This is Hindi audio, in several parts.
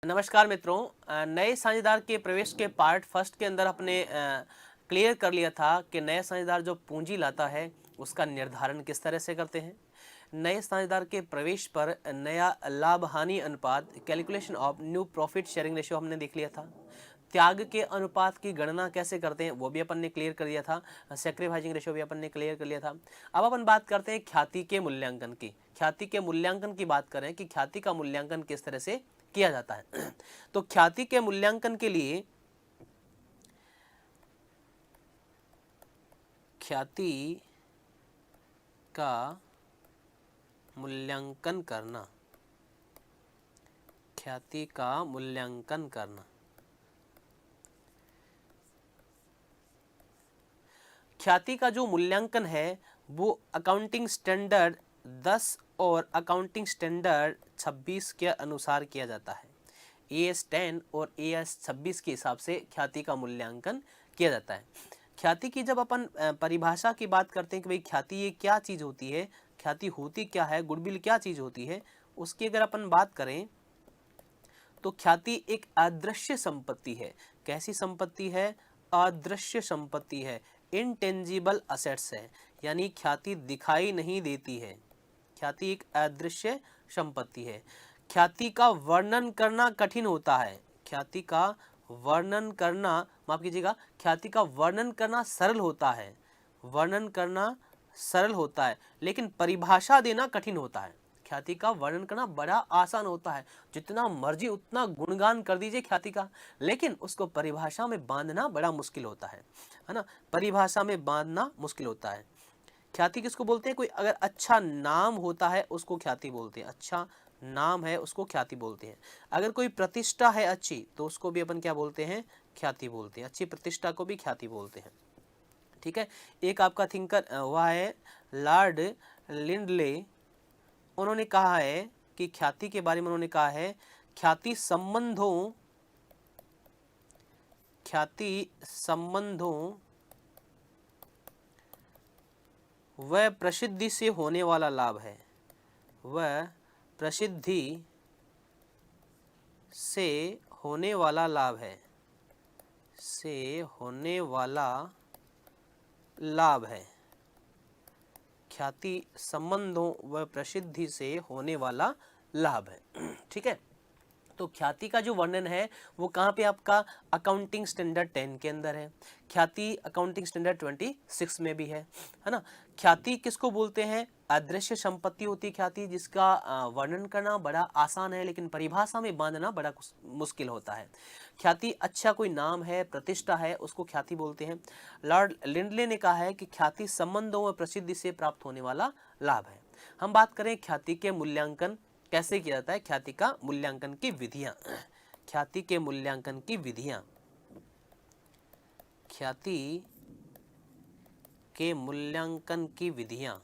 नमस्कार मित्रों, नए साझेदार के प्रवेश के पार्ट फर्स्ट के अंदर अपने क्लियर कर लिया था कि नया साझेदार जो पूंजी लाता है उसका निर्धारण किस तरह से करते हैं। नए साझेदार के प्रवेश पर नया लाभ हानि अनुपात calculation of new profit sharing ratio हमने देख लिया था। त्याग के अनुपात की गणना कैसे करते हैं वो भी अपन ने क्लियर कर दिया था। सैक्रिफाइसिंग रेशियो भी अपन ने क्लियर कर लिया था। अब अपन बात करते हैं ख्याति के मूल्यांकन की। ख्याति के मूल्यांकन की बात करें कि ख्याति का मूल्यांकन किस तरह से किया जाता है। तो ख्याति के मूल्यांकन के लिए ख्याति का मूल्यांकन करना, ख्याति का मूल्यांकन करना, ख्याति का जो मूल्यांकन है वो अकाउंटिंग स्टैंडर्ड 10 और अकाउंटिंग स्टैंडर्ड 26 के अनुसार किया जाता है। AS 10 और AS 26 के हिसाब से ख्याति का मूल्यांकन किया जाता है। ख्याति की जब अपन परिभाषा की बात करते हैं कि भाई ख्याति ये क्या चीज़ होती है, ख्याति होती क्या है, गुडविल क्या चीज़ होती है, उसकी अगर अपन बात करें तो ख्याति एक अदृश्य संपत्ति है। कैसी संपत्ति है? अदृश्य संपत्ति है, इनटेंजिबल असेट्स है, यानी ख्याति दिखाई नहीं देती है। ख्याति एक अदृश्य संपत्ति है। ख्याति का वर्णन करना कठिन होता है। ख्याति का वर्णन करना, माफ कीजिएगा, ख्याति का वर्णन करना सरल होता है। वर्णन करना सरल होता है लेकिन परिभाषा देना कठिन होता है। ख्याति का वर्णन करना बड़ा आसान होता है, जितना मर्जी उतना गुणगान कर दीजिए ख्याति का, लेकिन उसको परिभाषा में बांधना बड़ा मुश्किल होता है ना। परिभाषा में बांधना मुश्किल होता है। ख्याति किसको बोलते हैं? कोई अगर अच्छा नाम होता है उसको ख्याति बोलते हैं। अच्छा नाम है उसको ख्याति बोलते हैं। अगर कोई प्रतिष्ठा है अच्छी तो उसको भी अपन क्या बोलते हैं? ख्याति बोलते हैं। अच्छी प्रतिष्ठा को भी ख्याति बोलते हैं। ठीक है। एक आपका थिंकर हुआ है लॉर्ड लिंडले, उन्होंने कहा है कि ख्याति के बारे में उन्होंने कहा है ख्याति संबंधों वह प्रसिद्धि से होने वाला लाभ है। वह प्रसिद्धि से होने वाला लाभ है, से होने वाला लाभ है। ख्याति संबंधों व प्रसिद्धि से होने वाला लाभ है। ठीक है। तो ख्याति का जो वर्णन है वो कहाँ पे आपका अकाउंटिंग स्टैंडर्ड 10 के अंदर है। ख्याति अकाउंटिंग स्टैंडर्ड 26 में भी है ना। ख्याति किसको बोलते हैं? अदृश्य संपत्ति होती है ख्याति, जिसका वर्णन करना बड़ा आसान है लेकिन परिभाषा में बांधना बड़ा मुश्किल होता है। ख्याति अच्छा कोई नाम है, प्रतिष्ठा है, उसको ख्याति बोलते हैं। लॉर्ड लिंडले ने कहा है कि ख्याति संबंधों व प्रसिद्धि से प्राप्त होने वाला लाभ है। हम बात करें ख्याति के मूल्यांकन कैसे किया जाता है। ख्याति का मूल्यांकन की विधियां, ख्याति के मूल्यांकन की विधियां, ख्याति के मूल्यांकन की विधियां,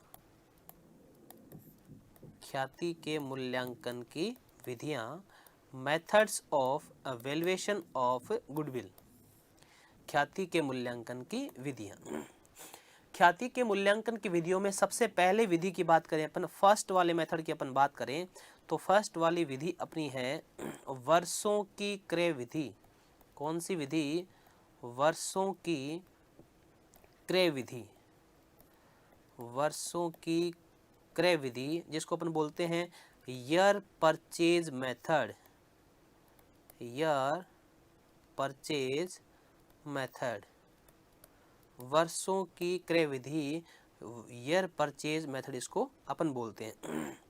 ख्याति के मूल्यांकन की विधियां, methods of valuation of goodwill. ख्याति के मूल्यांकन की विधियां। ख्याति के मूल्यांकन की विधियों में सबसे पहले विधि की बात करें अपन, फर्स्ट वाले मेथड की अपन बात करें तो फर्स्ट वाली विधि अपनी है वर्षों की क्रय विधि। कौन सी विधि? वर्षों की क्रय विधि। वर्षों की क्रय विधि जिसको अपन बोलते हैं year purchase method. Year purchase method, वर्षों की क्रय विधि, ईयर परचेज मेथड इसको अपन बोलते हैं।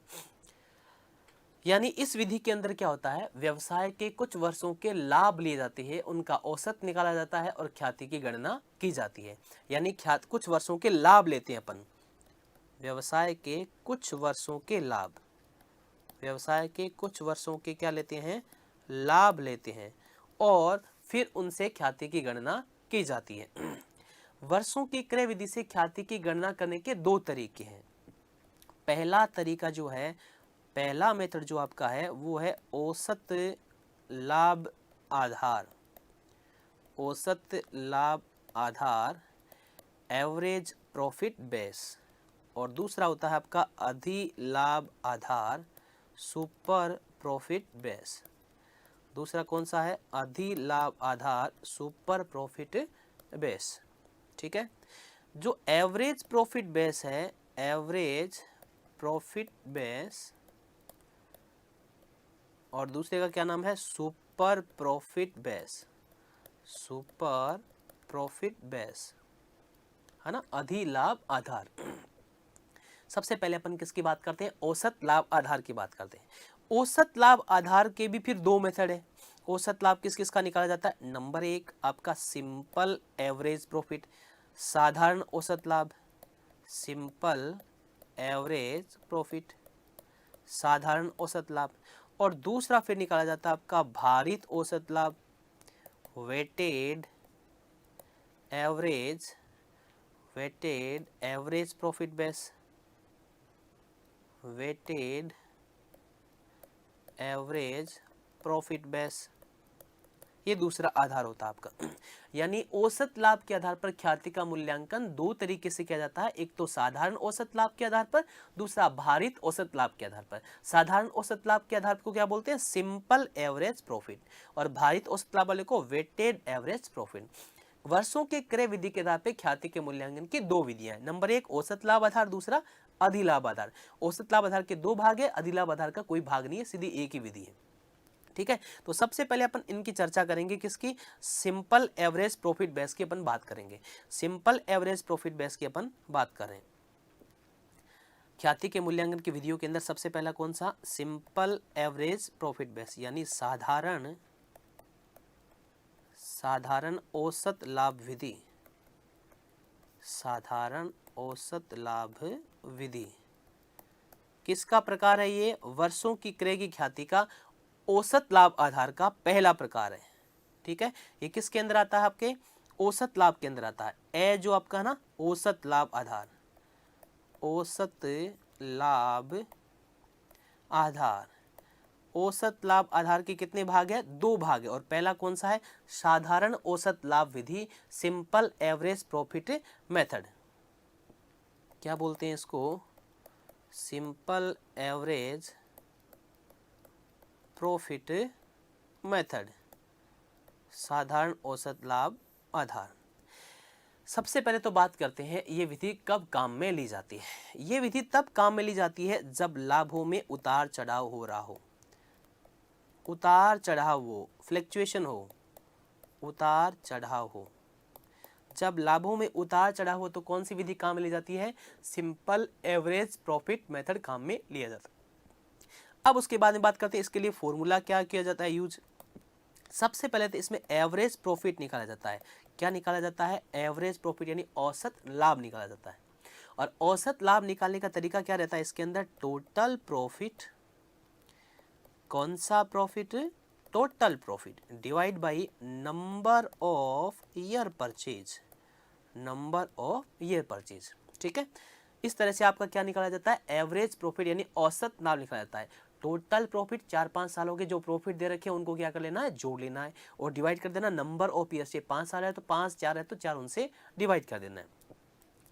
यानी इस विधि के अंदर क्या होता है? व्यवसाय के कुछ वर्षों के लाभ लिए जाते हैं, उनका औसत निकाला जाता है और ख्याति की गणना की जाती है। यानी कुछ वर्षों के लाभ लेते हैं अपन, व्यवसाय के कुछ वर्षों के लाभ, व्यवसाय के कुछ वर्षों के क्या लेते हैं? लाभ लेते हैं और फिर उनसे ख्याति की गणना की जाती है। वर्षों की क्रय विधि से ख्याति की गणना करने के दो तरीके हैं। पहला तरीका जो है, पहला मेथड जो आपका है वो है औसत लाभ आधार। औसत लाभ आधार, एवरेज प्रॉफिट बेस। और दूसरा होता है आपका अधिलाभ आधार, सुपर प्रॉफिट बेस। दूसरा कौन सा है, अधिलाभ आधार, सुपर प्रॉफिट बेस। ठीक है, जो एवरेज प्रॉफिट बेस है, एवरेज प्रॉफिट बेस, और दूसरे का क्या नाम है, super profit base, super profit base, है ना, अधिलाभ आधार। सबसे पहले अपन किसकी बात करते हैं, औसत लाभ आधार की बात करते हैं। औसत लाभ आधार के भी फिर दो मेथड है। औसत लाभ किस किस का निकाला जाता है, नंबर एक आपका सिंपल एवरेज प्रॉफिट, साधारण औसत लाभ, सिंपल एवरेज प्रॉफिट, साधारण औसत लाभ। और दूसरा फिर निकाला जाता है आपका भारित औसत लाभ, weighted average profit base, weighted average profit base, ये दूसरा आधार होता है आपका। यानी औसत लाभ के आधार पर ख्याति का मूल्यांकन दो तरीके से किया जाता है, एक तो साधारण औसत लाभ के आधार पर, दूसरा भारित औसत लाभ के आधार पर। साधारण औसत लाभ के आधार को क्या बोलते हैं, सिंपल एवरेज प्रॉफिट, और भारित औसत लाभ वाले को वेटेड एवरेज प्रॉफिट। वर्षों के क्रय विधि के आधार पर ख्याति के मूल्यांकन की दो विधियां हैं, नंबर एक औसत लाभ आधार, दूसरा अधिलाभ आधार। औसत लाभ आधार के दो भाग है, अधिलाभ आधार का कोई भाग नहीं है, सीधी एक ही विधि है। ठीक है, तो सबसे पहले अपन इनकी चर्चा करेंगे, किसकी, सिंपल एवरेज प्रॉफिट बेस की अपन बात करेंगे। सिंपल एवरेज प्रॉफिट बेस की अपन बात करें, ख्याति के मूल्यांकन की विधियों के अंदर सबसे पहला कौन सा, सिंपल एवरेज प्रॉफिट बेस, यानी साधारण औसत लाभ विधि, साधारण औसत लाभ विधि किसका प्रकार है, ये वर्षों की क्रय की ख्याति का औसत लाभ आधार का पहला प्रकार है। ठीक है, ये किसके अंदर आता है, आपके औसत लाभ के अंदर आता है। ए जो आपका है ना, औसत लाभ आधार, औसत लाभ आधार, औसत लाभ आधार के कितने भाग है, दो भाग है, और पहला कौन सा है, साधारण औसत लाभ विधि, सिंपल एवरेज प्रॉफिट मेथड। क्या बोलते हैं इसको, सिंपल एवरेज प्रॉफिट मेथड, साधारण औसत लाभ आधार। सबसे पहले तो बात करते हैं ये विधि कब काम में ली जाती है। ये विधि तब काम में ली जाती है जब लाभों में उतार चढ़ाव हो रहा हो, उतार चढ़ाव हो, फ्लक्चुएशन हो, उतार चढ़ाव हो। जब लाभों में उतार चढ़ाव हो तो कौन सी विधि काम में ली जाती है, सिंपल एवरेज प्रॉफिट मेथड काम में लिया जाता है। अब उसके बाद में बात करते हैं इसके लिए फॉर्मूला क्या किया जाता है यूज। सबसे पहले तो इसमें एवरेज प्रॉफिट निकाला जाता है। क्या निकाला जाता है, एवरेज प्रॉफिट, यानी औसत लाभ निकाला जाता है। और औसत लाभ निकालने का तरीका क्या रहता है इसके अंदर, टोटल प्रॉफिट, कौन सा profit, total profit divide by number of year purchase, number of year purchase. ठीक है, इस तरह से आपका क्या निकाला जाता है, एवरेज प्रॉफिट यानी औसत लाभ निकाला जाता है। टोटल प्रॉफिट 4-5 सालों के जो प्रॉफिट दे रखे हैं उनको क्या कर लेना है, जोड़ लेना है, और डिवाइड कर देना नंबर ऑफ ईयर्स से। 5 साल है तो 5, 4 है तो 4, उनसे डिवाइड कर देना है।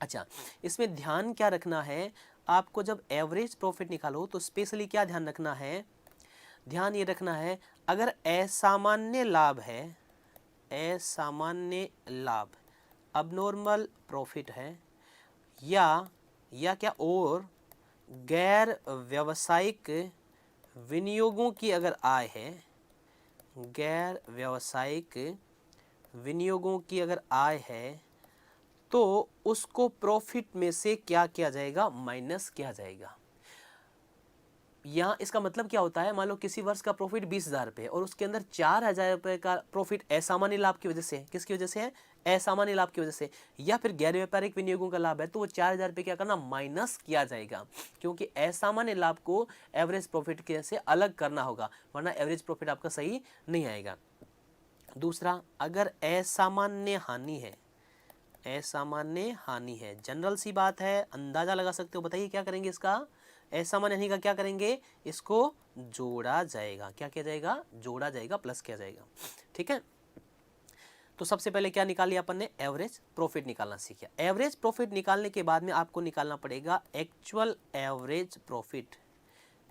अच्छा, इसमें ध्यान क्या रखना है आपको, जब एवरेज प्रॉफिट निकालो तो स्पेशली क्या ध्यान रखना है, ध्यान ये रखना है अगर असामान्य लाभ है, असामान्य लाभ, अबनॉर्मल प्रॉफिट है, या क्या, और गैर व्यावसायिक विनियोगों की अगर आय है, गैर व्यावसायिक विनियोगों की अगर आय है, तो उसको प्रॉफिट में से क्या किया जाएगा, माइनस किया जाएगा। यहाँ इसका मतलब क्या होता है, मान लो किसी वर्ष का प्रॉफिट 20,000 रुपये और उसके अंदर 4,000 रुपये का प्रॉफिट असामान्य लाभ की वजह से, किसकी वजह से है, असामान्य लाभ की वजह से, या फिर गैर व्यापारिक विनियोगों का लाभ है, तो वो 4,000 रुपये क्या करना, माइनस किया जाएगा, क्योंकि असामान्य लाभ को एवरेज प्रॉफिट के से अलग करना होगा, वरना एवरेज प्रॉफिट आपका सही नहीं आएगा। दूसरा, अगर असामान्य हानि है, असामान्य हानि है, जनरल सी बात है, अंदाजा लगा सकते हो, बताइए क्या करेंगे इसका, असामान्य हानि का क्या करेंगे, इसको जोड़ा जाएगा, क्या किया जाएगा, जोड़ा जाएगा, प्लस किया जाएगा। ठीक है, तो सबसे पहले क्या निकाल लिया अपन ने, एवरेज प्रॉफिट निकालना सीखा। एवरेज प्रॉफिट निकालने के बाद में आपको निकालना पड़ेगा actual average profit,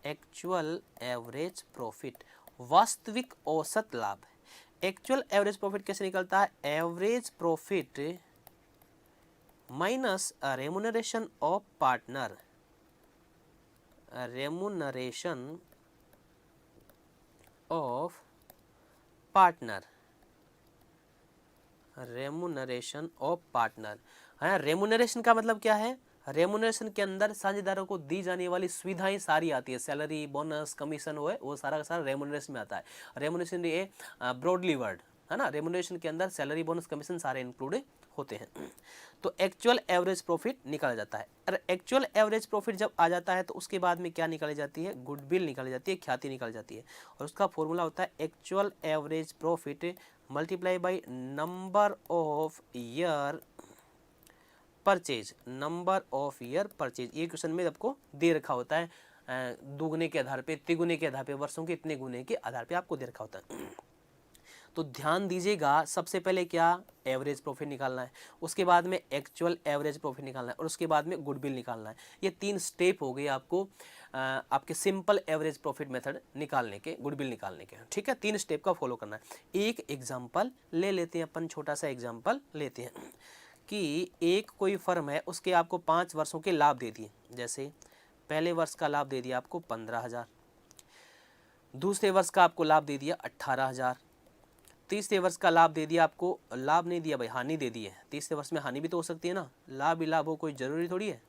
actual average profit, वास्तविक औसत लाभ। एक्चुअल एवरेज प्रॉफिट कैसे निकलता है? Average profit minus remuneration of partner, remuneration of partner, remuneration of partner. हाँ, रेमुनरेशन का मतलब क्या है? रेमुनरेशन के अंदर साझेदारों को दी जाने वाली सुविधाएं सारी आती है, सैलरी, बोनस, कमीशन, वो सारा का सारा रेमुनरेशन में आता है। रेमुनरेशन ये ब्रॉडली वर्ड है ना, रेमुनरेशन के अंदर सैलरी, बोनस, कमीशन सारे इंक्लूड होते हैं। तो एक्चुअल एवरेज प्रॉफिट निकाला जाता है। और एक्चुअल एवरेज प्रॉफिट जब आ जाता है तो उसके बाद में क्या निकाली जाती है? गुडविल निकाली जाती है, ख्याति निकाली जाती है। और उसका फॉर्मूला होता है actual average profit multiply by number of year purchase, number of year purchase. ये क्वेश्चन में आपको दे रखा होता है, दुगने के आधार पे, तिगुने के आधार पे, वर्षों के इतने गुने के आधार पे आपको दे रखा होता है। तो ध्यान दीजिएगा, सबसे पहले क्या? एवरेज प्रॉफिट निकालना है, उसके बाद में एक्चुअल एवरेज प्रॉफिट निकालना है, और उसके बाद में गुडविल निकालना है। ये 3 स्टेप हो गए आपको आपके सिंपल एवरेज प्रॉफिट मेथड निकालने के, गुडविल निकालने के। ठीक है, 3 स्टेप का फॉलो करना है। एक एग्जाम्पल ले लेते हैं अपन, छोटा सा एग्जाम्पल लेते हैं कि एक कोई फर्म है, उसके आपको 5 वर्षों के लाभ दे दिए। जैसे पहले वर्ष का लाभ दे दिया आपको 15,000, दूसरे वर्ष का आपको लाभ दे दिया 18,000, तीसरे वर्ष का लाभ दे दिया आपको, लाभ नहीं दिया भाई, हानि दे दी है। तीसरे वर्ष में हानि भी तो हो सकती है ना, लाभ ही लाभ हो, कोई जरूरी थोड़ी है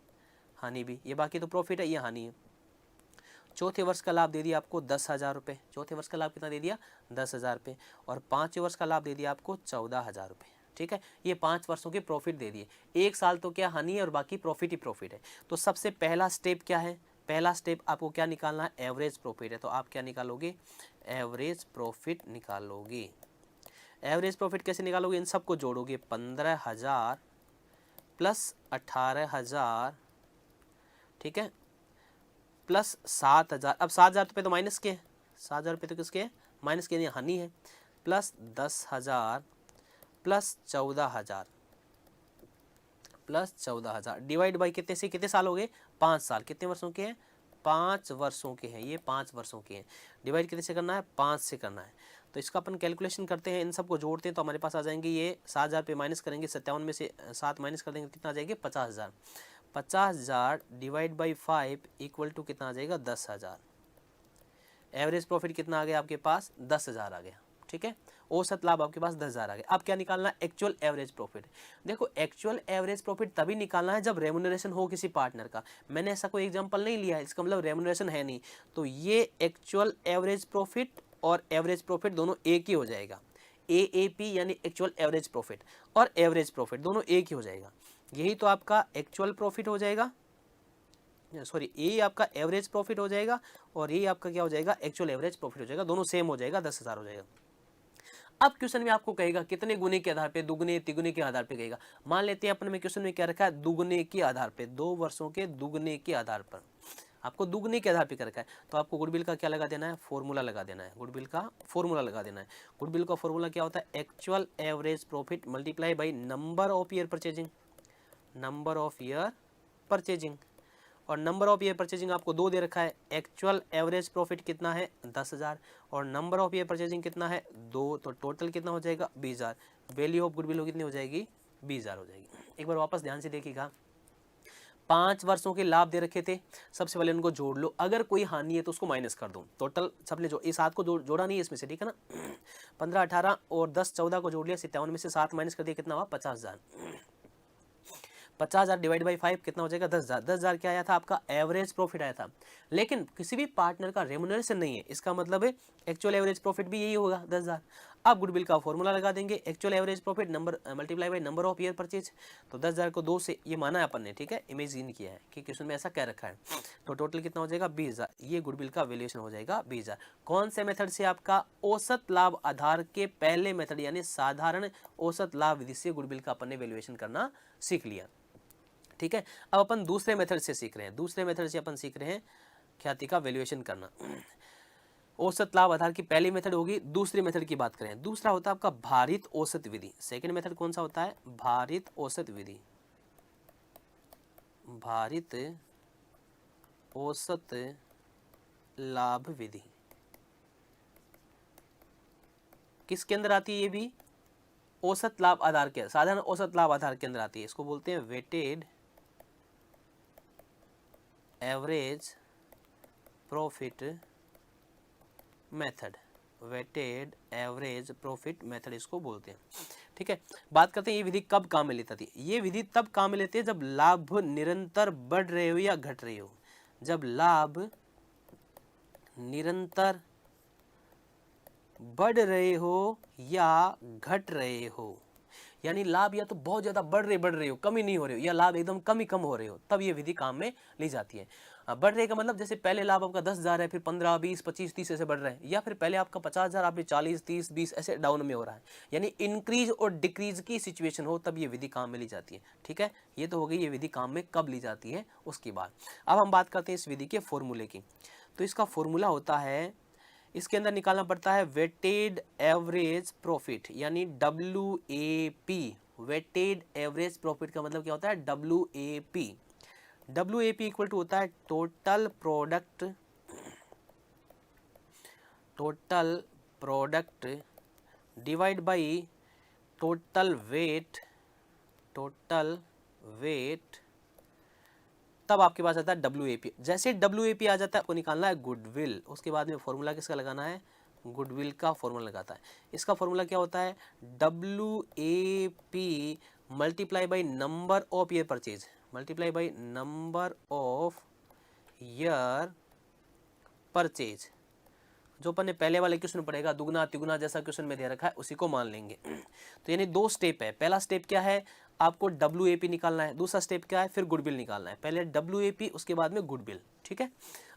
हानि भी। ये बाकी तो प्रॉफिट है, ये हानि है। चौथे वर्ष का लाभ दे दिया आपको 10,000 रुपये। चौथे वर्ष का लाभ कितना दे दिया? 10,000 रुपये। और 5वें वर्ष का लाभ दे दिया आपको 14,000 रुपये। ठीक है, ये 5 वर्षों के प्रॉफिट दे दिए। एक साल तो क्या हानि है और बाकी प्रॉफिट ही प्रॉफिट है। तो सबसे पहला स्टेप क्या है? पहला स्टेप आपको क्या निकालना है? एवरेज प्रॉफिट है। तो आप क्या निकालोगे? एवरेज प्रॉफिट निकालोगे। एवरेज प्रॉफिट कैसे निकालोगे? इन सबको जोड़ोगे, 15,000 प्लस 18,000, ठीक है, प्लस 7,000। अब 7,000 रुपये तो माइनस के, 7,000 रुपये तो किसके हैं? माइनस के, नहीं हानि है। Plus 10,000 plus 14,000, plus 14,000 divide by कितने से कितने साल हो गए? 5 साल। कितने वर्षों के हैं? 5 वर्षों के हैं, ये 5 वर्षों के हैं। डिवाइड कितने से करना है? 5 से करना है। तो इसका अपन कैलकुलेशन करते हैं, इन सबको जोड़ते हैं तो हमारे पास आ जाएंगे ये 7,000 पे माइनस करेंगे, 57 में से 7 माइनस कर देंगे, कितना आ जाएगा? 50,000। 50,000 डिवाइड बाई 5 इक्वल टू कितना आ जाएगा? 10,000। एवरेज प्रॉफिट कितना आ गया आपके पास? 10,000 आ गया। ठीक है, औसत लाभ आपके पास 10,000 आ गया। अब क्या निकालना है? Actual average profit. देखो, एक्चुअल एवरेज प्रॉफिट तभी निकालना है जब रेमुनरेशन हो किसी पार्टनर का। मैंने ऐसा कोई एग्जांपल नहीं लिया है, इसका मतलब रेमुनरेशन है नहीं। तो ये एक्चुअल एवरेज प्रॉफिट और एवरेज प्रॉफिट दोनों एक ही हो जाएगा। AAP यानी एक्चुअल एवरेज प्रॉफिट और एवरेज प्रॉफिट दोनों एक ही हो जाएगा। यही तो आपका एक्चुअल प्रॉफिट हो जाएगा, सॉरी, ये आपका एवरेज प्रॉफिट हो जाएगा और ये आपका क्या हो जाएगा? एक्चुअल एवरेज प्रॉफिट हो जाएगा। दोनों सेम हो जाएगा, 10,000 हो जाएगा। अब क्वेश्चन में आपको कहेगा कितने गुने के आधार पे, दुगने तिगुने के आधार पे कहेगा। मान लेते हैं अपन में क्वेश्चन में क्या रखा है? दुगने के आधार पे, 2 वर्षों के दुगने के आधार पर आपको दुगने के आधार पे कर रखा है। तो आपको गुडविल का क्या लगा देना है? फॉर्मूला लगा देना है। गुडविल का फॉर्मूला लगा देना है। गुडविल का फॉर्मूला क्या होता है? Actual average profit multiply by number of year purchasing, number of year purchasing. और नंबर ऑफ ईयर परचेजिंग आपको 2 दे रखा है। एक्चुअल एवरेज प्रॉफिट कितना है? 10,000 और नंबर ऑफ ईयर परचेजिंग कितना है? 2। तो टोटल कितना हो जाएगा? 20,000। वैल्यू ऑफ गुडविल कितनी हो जाएगी? 20,000 हो जाएगी। एक बार वापस ध्यान से देखिएगा, 5 वर्षों के लाभ दे रखे थे, सबसे पहले उनको जोड़ लो। अगर कोई हानि है तो उसको माइनस कर दो। टोटल सबने जो इस 7 को जोड़ा नहीं है इसमें से, ठीक है ना। 15, 18 और 10, 14 को जोड़ लिया, 57 में से 7 माइनस कर दिया, कितना हुआ? 50,000। 50,000 डिवाइड बाई 5 कितना हो जाएगा? 10,000। 10,000 क्या आया था? आपका एवरेज प्रॉफिट आया था। लेकिन किसी भी पार्टनर का रेमुनरेशन नहीं है, इसका मतलब है एक्चुअल एवरेज प्रॉफिट भी यही होगा, 10,000। अब गुडविल का फॉर्मूला लगा देंगे, actual average profit number multiply by number of year purchase. तो 10,000 को 2 से ये माना है अपन ने, ठीक है, इमेजिन किया है कि क्वेश्चन में ऐसा कह रखा है। तो टोटल कितना हो जाएगा? 20,000। ये गुडविल का वैल्यूएशन हो जाएगा 20,000। कौन से मेथड से? आपका औसत लाभ आधार के पहले मेथड यानी साधारण औसत लाभ विधि से गुडविल का अपन ने वैल्यूएशन करना सीख लिया। ठीक है, अब अपन दूसरे मेथड से सीख रहे हैं। दूसरे मेथड से अपन सीख रहे हैं ख्याति का वैल्यूएशन करना। औसत लाभ आधार की पहली मेथड होगी। दूसरी मेथड की बात करें, दूसरा होता है आपका भारित औसत विधि। सेकंड मेथड कौन सा होता है? भारित औसत विधि। भारित औसत लाभ विधि। किसके अंदर आती है ये भी? औसत लाभ आधार के, साधारण औसत लाभ आधार के अंदर आती है। इसको बोलते हैं weighted average profit method, weighted average profit method इसको बोलते हैं। ठीक है, बात करते हैं ये विधि कब काम में लेती थी। ये विधि तब काम में लेती है जब लाभ निरंतर बढ़ रहे हो या घट रहे हो। जब लाभ निरंतर बढ़ रहे हो या घट रहे हो, यानी लाभ या तो बहुत ज्यादा बढ़ रहे हो, कमी नहीं हो रहे हो, या लाभ एकदम कम हो रहे हो, तब ये विधि काम में ली जाती है। बढ़ रहे का मतलब जैसे पहले लाभ आपका 10,000 है, फिर 15, 20, 25, 30 ऐसे बढ़ रहे हैं, या फिर पहले आपका 50,000 आप 40, 30, 20 ऐसे डाउन में हो रहा है, यानी इंक्रीज और डिक्रीज की सिचुएशन हो, तब ये विधि काम में ली जाती है। ठीक है, ये तो हो गई ये विधि काम में कब ली जाती है उसकी बात। अब हम बात करते हैं इस विधि के फॉर्मूले की। तो इसका फॉर्मूला होता है, इसके अंदर निकालना पड़ता है वेटेड एवरेज प्रॉफिट, यानी WAP। वेटेड एवरेज प्रॉफिट का मतलब क्या होता है? WAP। WAP इक्वल टू होता है total product, total product divide by total weight, total weight, तब आपके पास आता है WAP। जैसे WAP आ जाता है आपको निकालना है गुडविल। उसके बाद में फॉर्मूला किसका लगाना है? गुडविल का फॉर्मूला लगाता है। इसका फॉर्मूला क्या होता है? WAP multiply by number of year purchase, multiply by number of year purchase. जो अपन ने पहले वाले क्वेश्चन पढ़ेगा, दुगना तिगुना जैसा क्वेश्चन में दे रखा है उसी को मान लेंगे। तो यानी दो स्टेप है। पहला स्टेप क्या है? आपको WAP निकालना है। दूसरा स्टेप क्या है? फिर गुडविल निकालना है। पहले WAP, उसके बाद में गुडविल। ठीक है,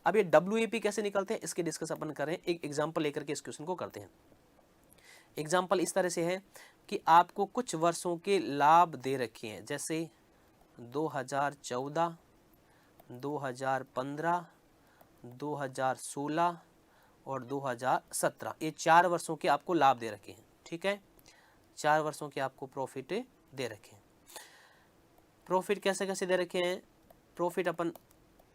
अब ये WAP कैसे निकलते हैं इसके डिस्कस अपन करें। एक एग्जाम्पल लेकर के इस क्वेश्चन को करते हैं। एग्जाम्पल इस तरह से है कि आपको कुछ वर्षों के लाभ दे रखे हैं, जैसे 2014, 2015, 2016 और 2017, ये 4 वर्षों के आपको लाभ दे रखे हैं। ठीक है, 4 वर्षों के आपको प्रॉफिट दे रखे हैं। प्रॉफिट कैसे कैसे दे रखे हैं? प्रॉफिट अपन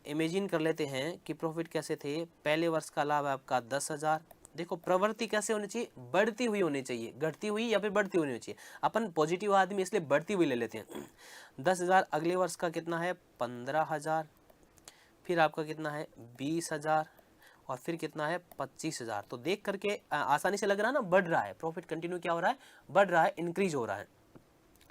इमेजिन कर लेते हैं कि प्रॉफिट कैसे थे। पहले वर्ष का लाभ है आपका 10,000। देखो प्रवृत्ति कैसे होनी चाहिए? बढ़ती हुई होनी चाहिए, घटती हुई या फिर बढ़ती हुई होनी चाहिए। अपन पॉजिटिव आदमी इसलिए बढ़ती हुई ले लेते हैं। 10,000। अगले वर्ष का कितना है? 15,000। फिर आपका कितना है? 20,000। और फिर कितना है? 25,000। तो देख करके आसानी से लग रहा है ना, बढ़ रहा है प्रॉफिट, कंटिन्यू क्या हो रहा है? बढ़ रहा है, इंक्रीज हो रहा है।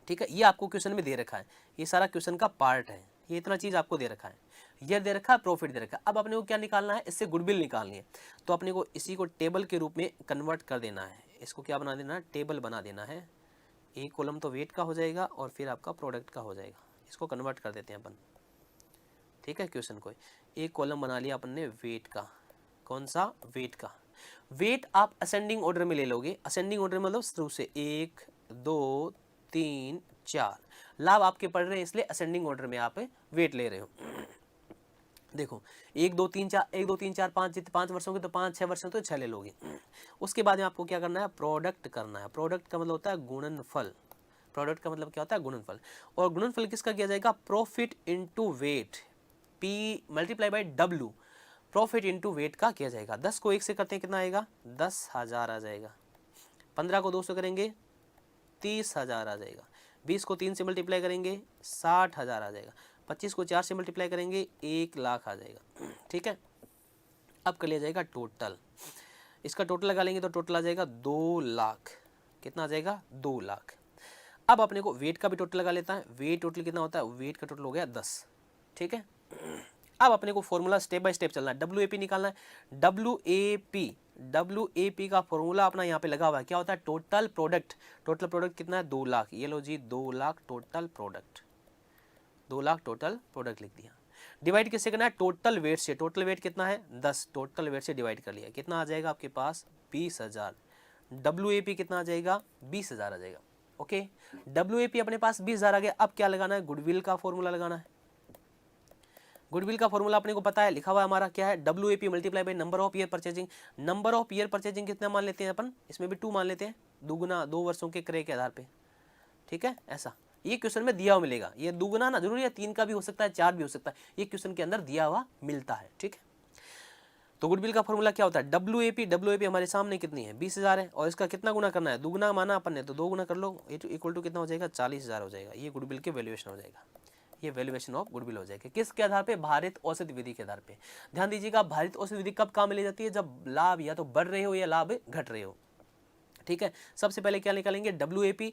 ठीक है, ये आपको क्वेश्चन में दे रखा है, ये सारा क्वेश्चन का पार्ट है, ये इतना चीज आपको दे रखा है, ये दे रखा है, प्रॉफिट दे रखा है। अब अपने को क्या निकालना है? इससे गुडविल निकालनी है। तो अपने को इसी को टेबल के रूप में कन्वर्ट कर देना है। इसको क्या बना देना है? टेबल बना देना है। एक कॉलम तो वेट का हो जाएगा और फिर आपका प्रोडक्ट का हो जाएगा। इसको कन्वर्ट कर देते हैं अपन। ठीक है, क्वेश्चन को एक कॉलम बना लिया अपन ने वेट का। कौन सा? वेट का। वेट आप असेंडिंग ऑर्डर में ले लोगे। असेंडिंग ऑर्डर मतलब शुरू से 1, 2, 3, 4 लाभ आपके पड़ रहे हैं, इसलिए असेंडिंग ऑर्डर में आप वेट ले रहे हो। देखो 1, 2, 3, 4, 1, 2, 3, 4, 5, जितने 5 वर्षों के तो 5, 6 वर्षों तो 6 ले लोगे। उसके बाद में आपको क्या करना है? प्रोडक्ट करना है। प्रोडक्ट का मतलब होता है गुणनफल। प्रोडक्ट का मतलब क्या होता है? गुणनफल। और गुणनफल किसका किया जाएगा? Profit into wait, P multiply by W। Profit into wait का किया जाएगा। 10 को 1 से करते हैं कितना आएगा? 10,000 आ जाएगा। 15 को 2 से करेंगे 30,000 आ जाएगा। 20 को 3 से मल्टीप्लाई करेंगे 60,000 आ जाएगा। 25 को 4 से मल्टीप्लाई करेंगे 1 लाख आ जाएगा। ठीक है, अब कर लिया जाएगा टोटल। इसका टोटल लगा लेंगे तो टोटल आ जाएगा 2 लाख। कितना आ जाएगा? 2 लाख। अब अपने को वेट का भी टोटल लगा लेता है। वेट टोटल कितना होता है? वेट का टोटल हो गया 10। ठीक है, अब अपने को फॉर्मूला स्टेप बाय स्टेप चलना है। WAP निकालना है। WAP का फॉर्मूला अपना यहाँ पे लगा हुआ है। क्या होता है? Total product. टोटल प्रोडक्ट कितना है? 2 लाख। ये लो जी, 2 lakh total product. 2 lakh total product लिख दिया। डिवाइड किससे करना है? टोटल वेट से। टोटल वेट कितना है? 10। टोटल वेट से डिवाइड कर लिया। कितना आ जाएगा आपके पास? 20,000। WAP कितना आ जाएगा? 20,000 आ जाएगा। ओके, WAP अपने पास 20,000 आ गया। अब क्या लगाना है? गुडविल का फॉर्मूला लगाना है। गुडविल का फॉर्मूला अपने को पता है, लिखा हुआ है हमारा। क्या है? WAP multiply by number of year purchasing. Number of year purchasing कितना मान लेते हैं अपन? इसमें भी 2 मान लेते हैं। दुगुना 2 वर्षों के क्रय के आधार पे। ठीक है, ऐसा ये क्वेश्चन में दिया हुआ मिलेगा। ये दुगुना ना जरूरी है, 3 का भी हो सकता है, 4 भी हो सकता है। ये क्वेश्चन के अंदर दिया हुआ मिलता है। ठीक है, तो गुडविल का फॉर्मूला क्या होता है, WAP हमारे सामने कितनी है 20,000 है, और इसका कितना गुना करना है, दुगुना माना अपन ने तो 2 गुना कर लो, इक्वल टू कितना हो जाएगा 40,000 हो जाएगा। ये गुडविल के वैल्यूएशन हो जाएगा, ये वैल्यूएशन ऑफ गुडविल हो जाएगा। किसके आधार पे, भारित औसत विधि के आधार पे। ध्यान दीजिएगा, भारित औसत विधि कब काम में ले जाती है, जब लाभ या तो बढ़ रहे हो या लाभ घट रहे हो। ठीक है, सबसे पहले क्या निकालेंगे, WAP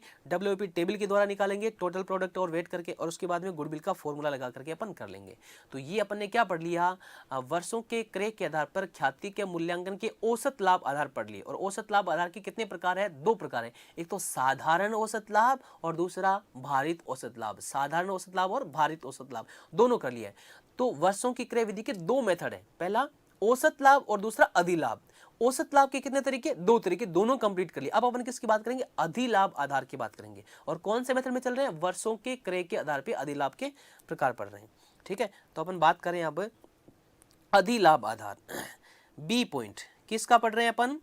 टेबल के द्वारा निकालेंगे टोटल प्रोडक्ट और वेट करके, और उसके बाद में गुडविल का फॉर्मूला लगा करके अपन कर लेंगे। तो ये अपन ने क्या पढ़ लिया, वर्षों के क्रय के आधार पर ख्याति के मूल्यांकन के औसत लाभ आधार पढ़ लिए। और औसत लाभ आधार के कितने प्रकार है, 2 प्रकार है, एक तो साधारण औसत लाभ और दूसरा भारित औसत लाभ। साधारण औसत लाभ और भारित औसत लाभ दोनों कर लिया है। तो वर्षों की क्रय विधि के 2 मेथड है, पहला औसत लाभ और दूसरा अधिलाभ। औसत लाभ के कितने तरीके, 2 तरीके, दोनों कंप्लीट कर लिए। अब अपन किसकी बात करेंगे, अधिलाभ आधार की बात करेंगे। और कौन से मेथड में चल रहे हैं, वर्षों के क्रय के आधार पे अधिलाभ के प्रकार पढ़ रहे हैं। ठीक है, तो अपन बात करें अब अधिलाभ आधार, बी पॉइंट किसका पढ़ रहे हैं अपन,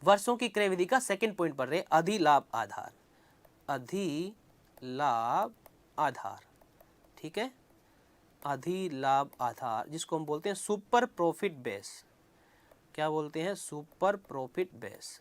वर्षों की क्रय विधि का सेकंड पॉइंट पढ़ रहे हैं, अधिलाभ आधार, अधिलाभ आधार। ठीक है, अधिलाभ आधार जिसको हम बोलते हैं सुपर प्रॉफिट बेस। क्या बोलते हैं, सुपर प्रॉफिट बेस।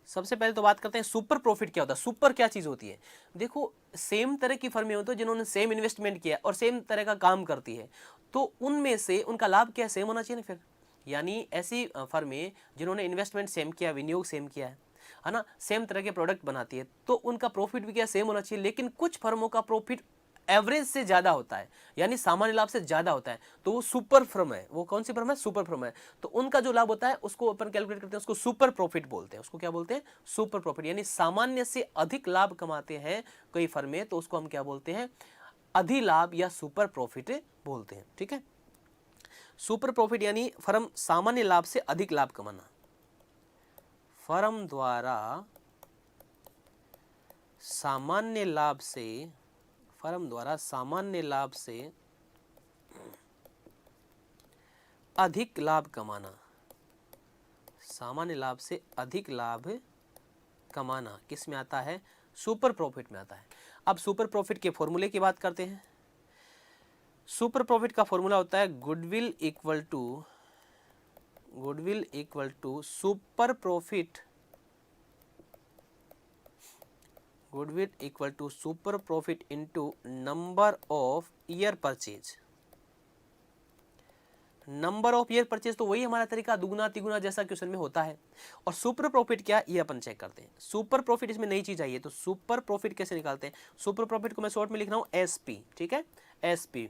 सबसे पहले तो बात करते हैं सुपर प्रॉफिट क्या होता है। सुपर क्या चीज होती है, देखो सेम तरह की फर्में होती है जिन्होंने सेम इन्वेस्टमेंट किया और सेम तरह का काम करती है, तो उनमें से उनका लाभ क्या सेम होना चाहिए ना फिर। यानी ऐसी फर्में जिन्होंने इन्वेस्टमेंट सेम किया, विनियोग सेम किया है ना, सेम तरह के प्रोडक्ट बनाती है, तो उनका प्रॉफिट भी क्या सेम होना चाहिए। लेकिन कुछ फर्मों का प्रॉफिट एवरेज से ज्यादा होता है, यानी सामान्य लाभ से ज्यादा होता है, तो वो सुपर फर्म है। वो कौन सी फर्म है, सुपर फर्म है। तो उनका जो लाभ होता है उसको अपन कैलकुलेट करते हैं, उसको सुपर प्रॉफिट बोलते हैं। उसको क्या बोलते हैं, सुपर प्रॉफिट। यानी सामान्य से अधिक लाभ कमाते हैं कई फर्में, तो उसको हम क्या बोलते हैं, अधिलाभ या सुपर प्रॉफिट बोलते हैं। ठीक है, सुपर प्रॉफिट यानी फर्म सामान्य लाभ से अधिक लाभ कमाना, फर्म द्वारा सामान्य लाभ से, फर्म द्वारा सामान्य लाभ से अधिक लाभ कमाना, सामान्य लाभ से अधिक लाभ कमाना किस में आता है, सुपर प्रॉफिट में आता है। अब सुपर प्रॉफिट के फॉर्मूले की बात करते हैं। सुपर प्रॉफिट का फॉर्मूला होता है goodwill equal to super profit, goodwill equal to super profit into number of year purchase. Number of year purchase तो वही हमारा तरीका दुगुना तिगुना जैसा क्वेश्चन में होता है। और सुपर प्रॉफिट क्या, ये अपन चेक करते हैं। सुपर प्रॉफिट इसमें नई चीज आई है, तो सुपर प्रॉफिट कैसे निकालते हैं। सुपर प्रॉफिट को मैं शॉर्ट में लिख रहा हूं एसपी। ठीक है, एसपी,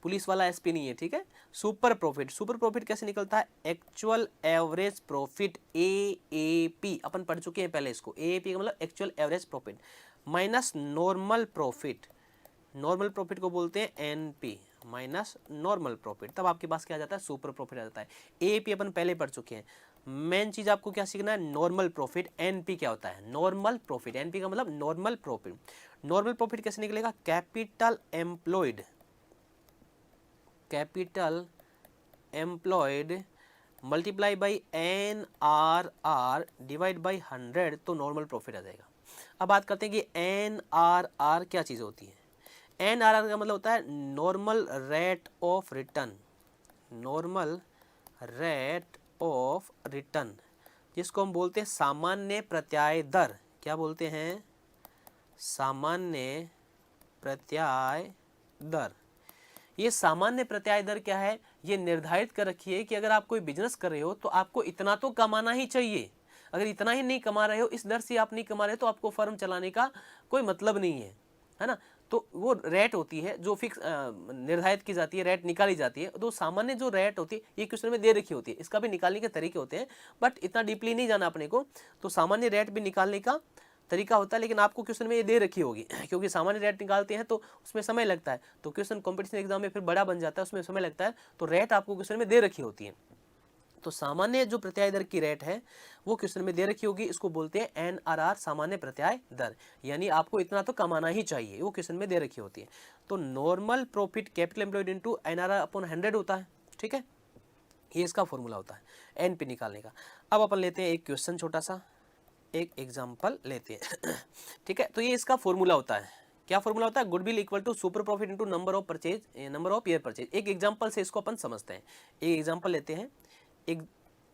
पुलिस वाला एसपी नहीं है। ठीक है, सुपर प्रॉफिट, सुपर प्रॉफिट कैसे निकलता है, एक्चुअल एवरेज प्रॉफिट, एएपी अपन पढ़ चुके हैं पहले इसको। एएपी का मतलब actual average profit minus normal profit, normal profit को बोलते हैं एनपी माइनस नॉर्मल प्रॉफिट, तब आपके पास क्या आ जाता है, सुपर प्रॉफिट आ जाता है। एपी अपन पहले पढ़ चुके हैं। मेन चीज आपको क्या सीखना है, नॉर्मल प्रॉफिट। एनपी क्या होता है, नॉर्मल प्रॉफिट। एनपी का मतलब नॉर्मल प्रॉफिट। नॉर्मल प्रॉफिट कैसे निकलेगा, capital employed, capital employed multiply by NRR divide by 100, तो नॉर्मल प्रॉफिट आ जाएगा। अब बात करते हैं कि NRR क्या चीज होती है। NRR का मतलब होता है normal rate of return, normal rate of return, जिसको हम बोलते हैं सामान्य प्रत्याय दर। क्या बोलते हैं, सामान्य प्रत्याय दर। ये सामान्य प्रत्याय दर क्या है, ये निर्धारित कर रखी है कि अगर आप कोई बिजनेस कर रहे हो तो आपको इतना तो कमाना ही चाहिए। अगर इतना ही नहीं कमा रहे हो, इस दर से आप नहीं कमा रहे तो आपको फर्म चलाने का कोई मतलब नहीं है ना। तो वो रेट होती है जो फिक्स निर्धारित की जाती है, रेट निकाली जाती है। तो सामान्य जो रेट होती है ये क्वेश्चन में दे रखी होती है, इसका भी निकालने के तरीके होते हैं, बट इतना डीपली नहीं जाना अपने को। तो सामान्य रेट भी निकालने का तरीका होता है, लेकिन आपको क्वेश्चन में ये दे रखी होगी क्योंकि सामान्य रेट निकालते हैं तो उसमें समय लगता है, तो क्वेश्चन कॉम्पिटिशन एग्जाम में फिर बड़ा बन जाता है, उसमें समय लगता है, तो रेट आपको क्वेश्चन में दे रखी होती है। तो सामान्य जो प्रत्याय दर की रेट है वो क्वेश्चन में दे रखी होगी, इसको बोलते हैं NRR, सामान्य प्रत्याय दर। यानी आपको इतना तो कमाना ही चाहिए, वो क्वेश्चन में दे रखी होती है। तो normal profit capital employed into NRR upon 100 होता है। ठीक है, ये इसका फॉर्मूला होता है एनपी निकालने का। अब अपन लेते हैं एक क्वेश्चन, छोटा सा एक एग्जाम्पल लेते हैं ठीक है, तो ये इसका फॉर्मूला होता है, क्या फॉर्मूला होता है? Goodwill equal to super profit into number of purchase, number of year purchase. एक एग्जांपल से इसको अपन समझते हैं। एक एग्जांपल लेते हैं। एक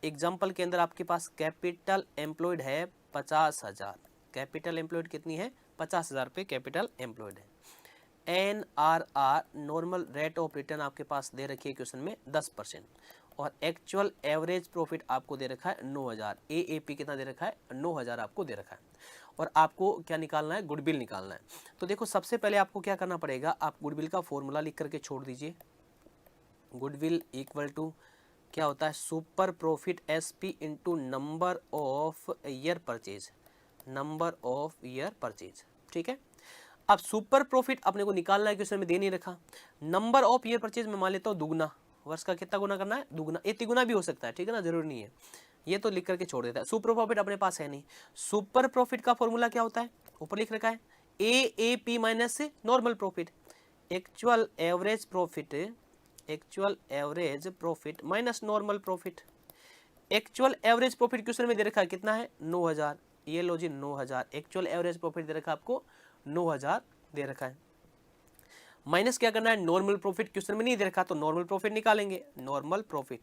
एग्जांपल के अंदर आपके पास कैपिटल एम्प्लॉयड है 50,000। कैपिटल एम्प्लॉयड कितनी है? 50,000 पे कैपिटल एम्प्लॉयड है। NRR normal rate of return आपके पास दे रखी है क्वेश्चन में 10%, और एक्चुअल एवरेज प्रॉफिट आपको दे रखा है 9,000। AAP कितना दे रखा है? 9,000 आपको दे रखा है, और आपको क्या निकालना है? गुडविल निकालना है। तो देखो सबसे पहले आपको क्या करना पड़ेगा, आप गुडविल का फॉर्मूला लिख करके छोड़ दीजिए। गुडविल इक्वल टू क्या होता है? Super profit SP into number of year purchase, number of year purchase. ठीक है, अब सुपर प्रॉफिट अपने को निकालना है, क्वेश्चन में दे नहीं रखा। नंबर ऑफ ईयर परचेज में मान लेता हूँ दुगना, वर्ष का कितना गुना करना है? दुगना। ये तिगुना भी हो सकता है, ठीक है ना, जरूरी नहीं है, ये तो लिख करके छोड़ देता है। सुपर प्रॉफिट अपने पास है नहीं। सुपर प्रॉफिट का फॉर्मूला क्या होता है? ऊपर लिख रखा है AAP minus normal profit, actual average profit, actual average profit minus normal profit. Actual average profit question में दे रखा है कितना है? 9,000। ये लो जी 9,000 एक्चुअल एवरेज प्रॉफिट दे रखा है आपको, 9,000 दे रखा है। माइनस क्या करना है? नॉर्मल प्रॉफिट क्वेश्चन में नहीं दे रखा, तो नॉर्मल प्रॉफिट निकालेंगे। नॉर्मल प्रॉफिट,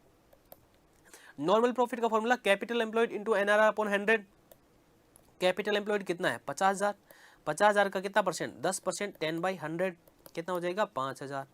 नॉर्मल प्रॉफिट का formula capital employed into NRR upon 100। Capital employed कितना है? 50,000। 50,000 का कितना परसेंट? 10%। 10/100 कितना हो जाएगा? 5,000।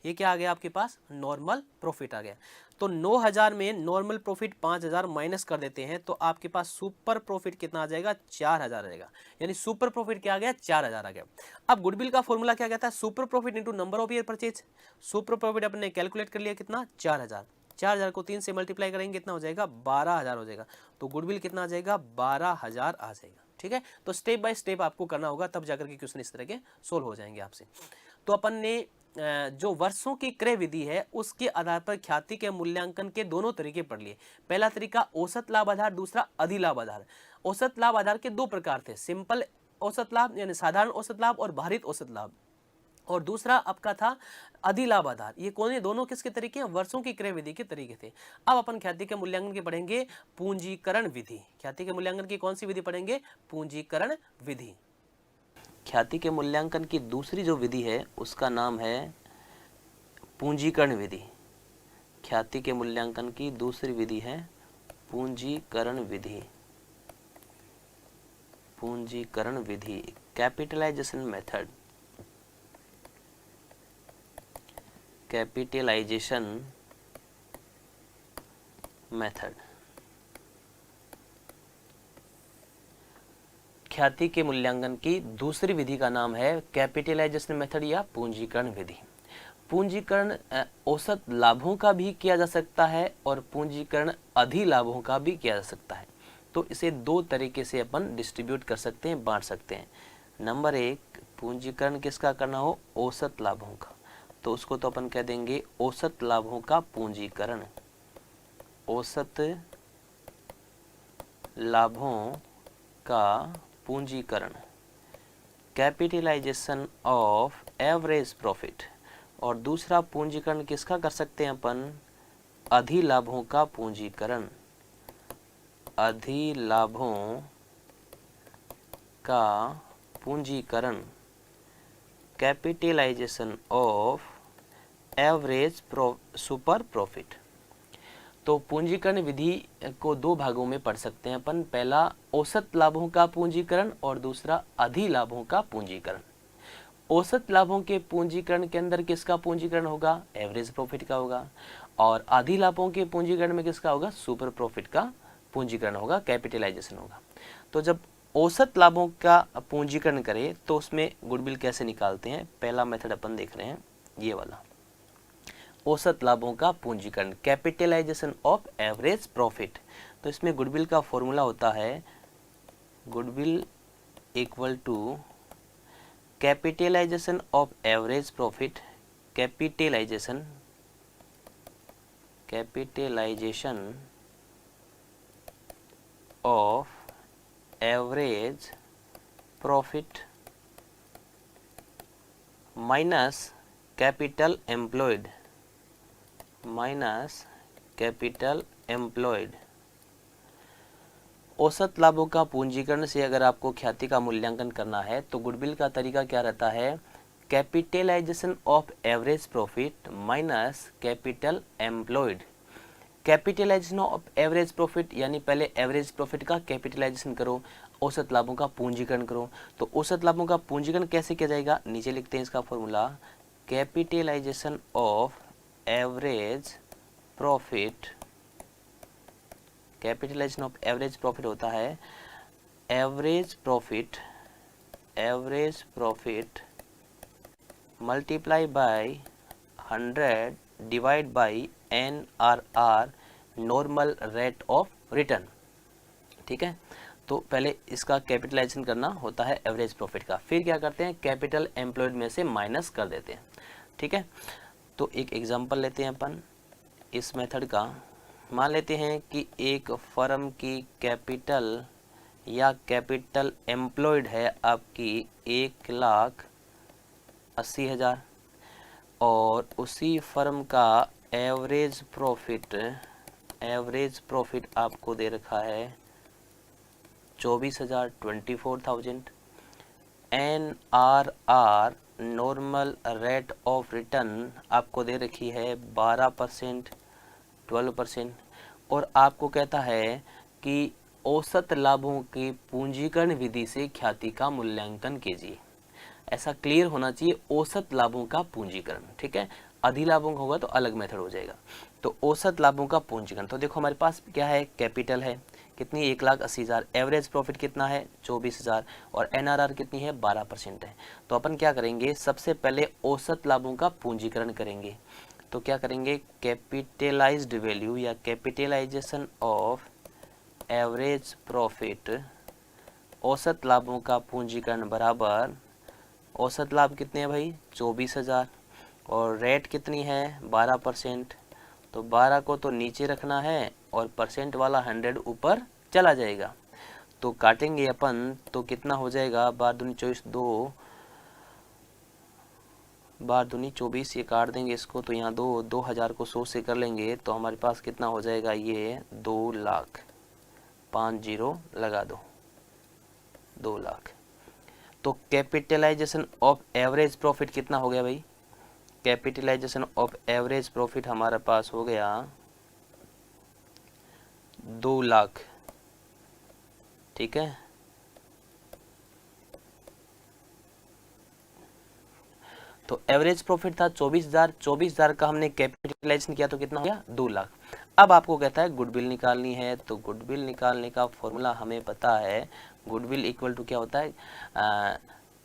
ये क्या आ गया आपके पास? नॉर्मल प्रॉफिट आ गया। तो 9,000 में नॉर्मल प्रॉफिट 5,000 माइनस कर देते हैं, तो आपके पास सुपर प्रॉफिट कितना आ जाएगा? 4,000 आ जाएगा। यानी सुपर प्रॉफिट क्या आ गया? 4,000 आ गया। अब गुडविल का फॉर्मूला क्या कहता है? Super profit into number of year purchase. Super profit अपने कैलकुलेट कर लिया कितना? 4,000। 4,000 को 3 से मल्टीप्लाई करेंगे कितना हो जाएगा? 12,000 हो जाएगा। तो गुडविल कितना आ जाएगा? 12,000 आ जाएगा। ठीक है, तो स्टेप बाय स्टेप आपको करना होगा, तब जाकर के क्वेश्चन इस तरह के सोल्व हो जाएंगे आपसे। तो अपन ने जो वर्षों की क्रय विधि है उसके आधार पर ख्याति के मूल्यांकन के दोनों तरीके पढ़ लिए। पहला तरीका औसत लाभ आधार, दूसरा अधिलाभ आधार। औसत लाभ आधार के दो प्रकार थे, सिंपल औसत लाभ यानी साधारण औसत लाभ और भारित औसत लाभ, और दूसरा आपका था अधिलाभ आधार। ये कौन है? दोनों किसके तरीके हैं? वर्षों की क्रय विधि के तरीके थे। अब अपन ख्याति के मूल्यांकन के पढ़ेंगे पूंजीकरण विधि। ख्याति के मूल्यांकन की कौन सी विधि पढ़ेंगे? पूंजीकरण विधि। ख्याति के मूल्यांकन की दूसरी जो विधि है उसका नाम है पूंजीकरण विधि। ख्याति के मूल्यांकन की दूसरी विधि है पूंजीकरण विधि। पूंजीकरण विधि, कैपिटलाइजेशन मेथड, कैपिटलाइजेशन मेथड। ख्याति के मूल्यांकन की दूसरी विधि का नाम है कैपिटलाइजेशन मेथड या पूंजीकरण विधि। पूंजीकरण औसत लाभों का भी किया जा सकता है और पूंजीकरण अधिलाभों का भी किया जा सकता है। तो इसे दो तरीके से अपन डिस्ट्रीब्यूट कर सकते हैं, बांट सकते हैं। नंबर एक, पूंजीकरण किसका करना हो? औसत लाभों का, तो उसको तो अपन कह देंगे औसत लाभों का पूंजीकरण। औसत लाभों का पूंजीकरण, कैपिटलाइजेशन ऑफ एवरेज प्रॉफिट। और दूसरा पूंजीकरण किसका कर सकते हैं अपन? अधिलाभों का पूंजीकरण। अधिलाभों का पूंजीकरण, capitalisation of average super profit. तो पूंजीकरण विधि को दो भागों में पढ़ सकते हैं अपन। पहला औसत लाभों का पूंजीकरण और दूसरा अधिलाभों का पूंजीकरण। औसत लाभों के पूंजीकरण के अंदर किसका पूंजीकरण होगा? एवरेज प्रॉफिट का होगा। और अधिलाभों के पूंजीकरण में किसका होगा? सुपर प्रॉफिट का पूंजीकरण होगा, कैपिटलाइजेशन होगा। तो जब औसत लाभों का पूंजीकरण करें तो उसमें गुडविल कैसे निकालते हैं? पहला मेथड अपन देख रहे हैं, ये वाला औसत लाभों का पूंजीकरण, कैपिटलाइजेशन ऑफ एवरेज प्रॉफिट। तो इसमें गुडविल का फॉर्मूला होता है goodwill equal to capitalisation of average profit, capitalisation of average profit minus capital employed, minus capital employed. औसत लाभों का पूंजीकरण से अगर आपको ख्याति का मूल्यांकन करना है तो गुडविल का तरीका क्या रहता है, capitalisation of average profit minus capital employed. Capitalisation of average profit यानी पहले एवरेज प्रॉफिट का कैपिटलाइजेशन करो, औसत लाभों का पूंजीकरण करो। तो औसत लाभों का पूंजीकरण कैसे किया जाएगा, नीचे लिखते हैं इसका formula, capitalisation of average profit, capitalisation of average profit होता है average profit multiply by 100 divide by NRR, normal rate of return. ठीक है, तो पहले इसका कैपिटलाइजेशन करना होता है एवरेज प्रॉफिट का, फिर क्या करते हैं कैपिटल एम्प्लॉयड में से माइनस कर देते हैं। ठीक है, तो एक एग्जांपल लेते हैं अपन इस मेथड का। मान लेते हैं कि एक फर्म की कैपिटल या कैपिटल एम्प्लॉयड है आपकी 1,80,000 और उसी फर्म का एवरेज प्रॉफिट आपको दे रखा है 24,000, 24,000। NRR, normal rate of return आपको दे रखी है 12%, 12%। और आपको कहता है कि औसत लाभों की पूंजीकरण विधि से ख्याति का मूल्यांकन कीजिए। ऐसा क्लियर होना चाहिए, औसत लाभों का पूंजीकरण। ठीक है, अधिलाभों का होगा तो अलग मेथड हो जाएगा। तो औसत लाभों का पूंजीकरण, तो देखो हमारे पास क्या है, कैपिटल है कितनी 1,80,000, एवरेज प्रॉफिट कितना है 24,000 और NRR कितनी है 12% है। तो अपन क्या करेंगे, सबसे पहले औसत लाभों का पूंजीकरण करेंगे। तो क्या करेंगे, कैपिटलाइज्ड वैल्यू या कैपिटलाइजेशन ऑफ एवरेज प्रॉफिट, औसत लाभों का पूंजीकरण बराबर, औसत लाभ कितने हैं भाई 24,000 और रेट कितनी है 12%। तो 12 को तो नीचे रखना है और परसेंट वाला 100 ऊपर चला जाएगा। तो काटेंगे अपन तो कितना हो जाएगा, 12 दूनी 24, 2 12 दूनी 24, ये काट देंगे इसको तो यहाँ 2,000 को 100 से कर लेंगे तो हमारे पास कितना हो जाएगा, ये 2 लाख, 5 जीरो लगा दो, 2 लाख। तो कैपिटलाइजेशन ऑफ एवरेज प्रॉफिट कितना हो गया भाई, कैपिटलाइजेशन ऑफ एवरेज प्रॉफिट हमारे पास हो गया 2 लाख। ठीक है, तो एवरेज प्रॉफिट था 24,000, 24,000 का हमने कैपिटलाइजेशन किया तो कितना हो गया 2 लाख। अब आपको कहता है गुडविल निकालनी है, तो गुडविल निकालने का फॉर्मूला हमें पता है, गुडविल इक्वल टू क्या होता है,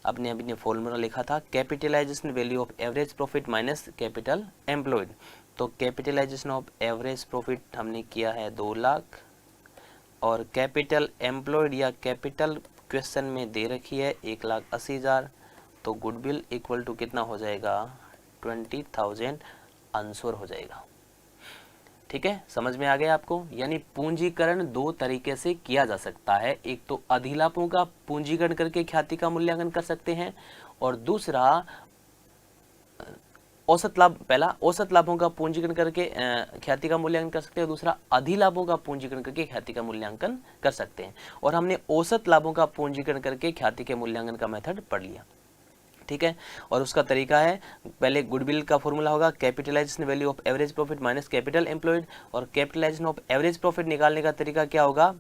अपने अभी ने फॉर्मूला लिखा था, capitalisation value of average profit minus capital employed. तो कैपिटलाइजेशन ऑफ एवरेज प्रॉफिट हमने किया है 2 लाख और कैपिटल एम्प्लॉयड या कैपिटल क्वेश्चन में दे रखी है 1,80,000। तो गुडविल इक्वल टू कितना हो जाएगा 20,000 आंसर हो जाएगा। ठीक है, समझ में आ गया आपको। यानी पूंजीकरण 2 तरीके से किया जा सकता है, एक तो अधिलाभों का पूंजीकरण करके ख्याति का मूल्यांकन कर सकते हैं और दूसरा औसत लाभ, पहला औसत लाभों का पूंजीकरण करके ख्याति का मूल्यांकन कर सकते हैं, दूसरा अधिलाभों का पूंजीकरण करके ख्याति का मूल्यांकन कर सकते हैं। और हमने औसत लाभों का पूंजीकरण करके ख्याति के मूल्यांकन का मेथड पढ़ लिया। ठीक है, और उसका तरीका है, पहले गुडविल का फॉर्मूला होगा capitalisation value of average profit minus capital employed, और कैपिटलाइजेशन ऑफ एवरेज प्रॉफिट निकालने का तरीका क्या होगा,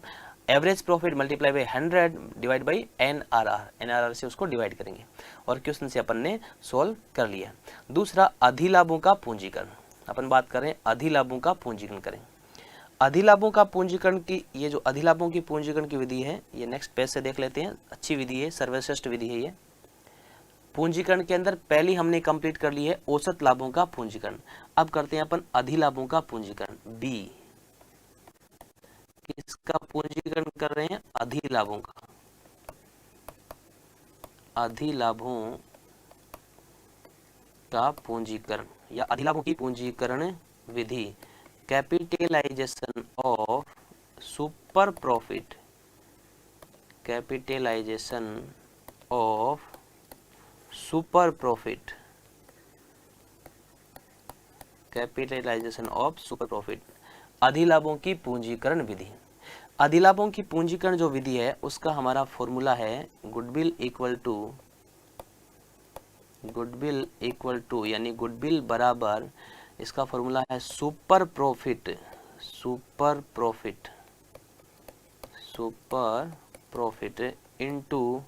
average profit multiply by 100 divide by NRR से उसको डिवाइड करेंगे और क्वेश्चन से अपन ने सोल्व कर लिया। दूसरा अधिलाभों का पूंजीकरण, अपन बात करें अधिलाभों का पूंजीकरण करें। अधिलाभों का पूंजीकरण की, ये जो अधिलाभों की पूंजीकरण की विधि है ये नेक्स्ट पेज से देख लेते हैं, अच्छी विधि है, सर्वश्रेष्ठ विधि है ये। पूंजीकरण के अंदर पहली हमने कंप्लीट कर ली है औसत लाभों का पूंजीकरण, अब करते हैं अपन अधिलाभों का पूंजीकरण। बी किसका पूंजीकरण कर रहे हैं, अधिलाभों का, अधिलाभों का पूंजीकरण या अधिलाभों की पूंजीकरण विधि, capitalization of super profit, capitalisation of super profit, capitalisation of super profit, अधिलाभों की पूंजीकरण विधि। अधिलाभों की पूंजीकरण जो विधि है उसका हमारा फॉर्मूला है गुडविल इक्वल टू यानी गुडविल बराबर, इसका फॉर्मूला है super profit into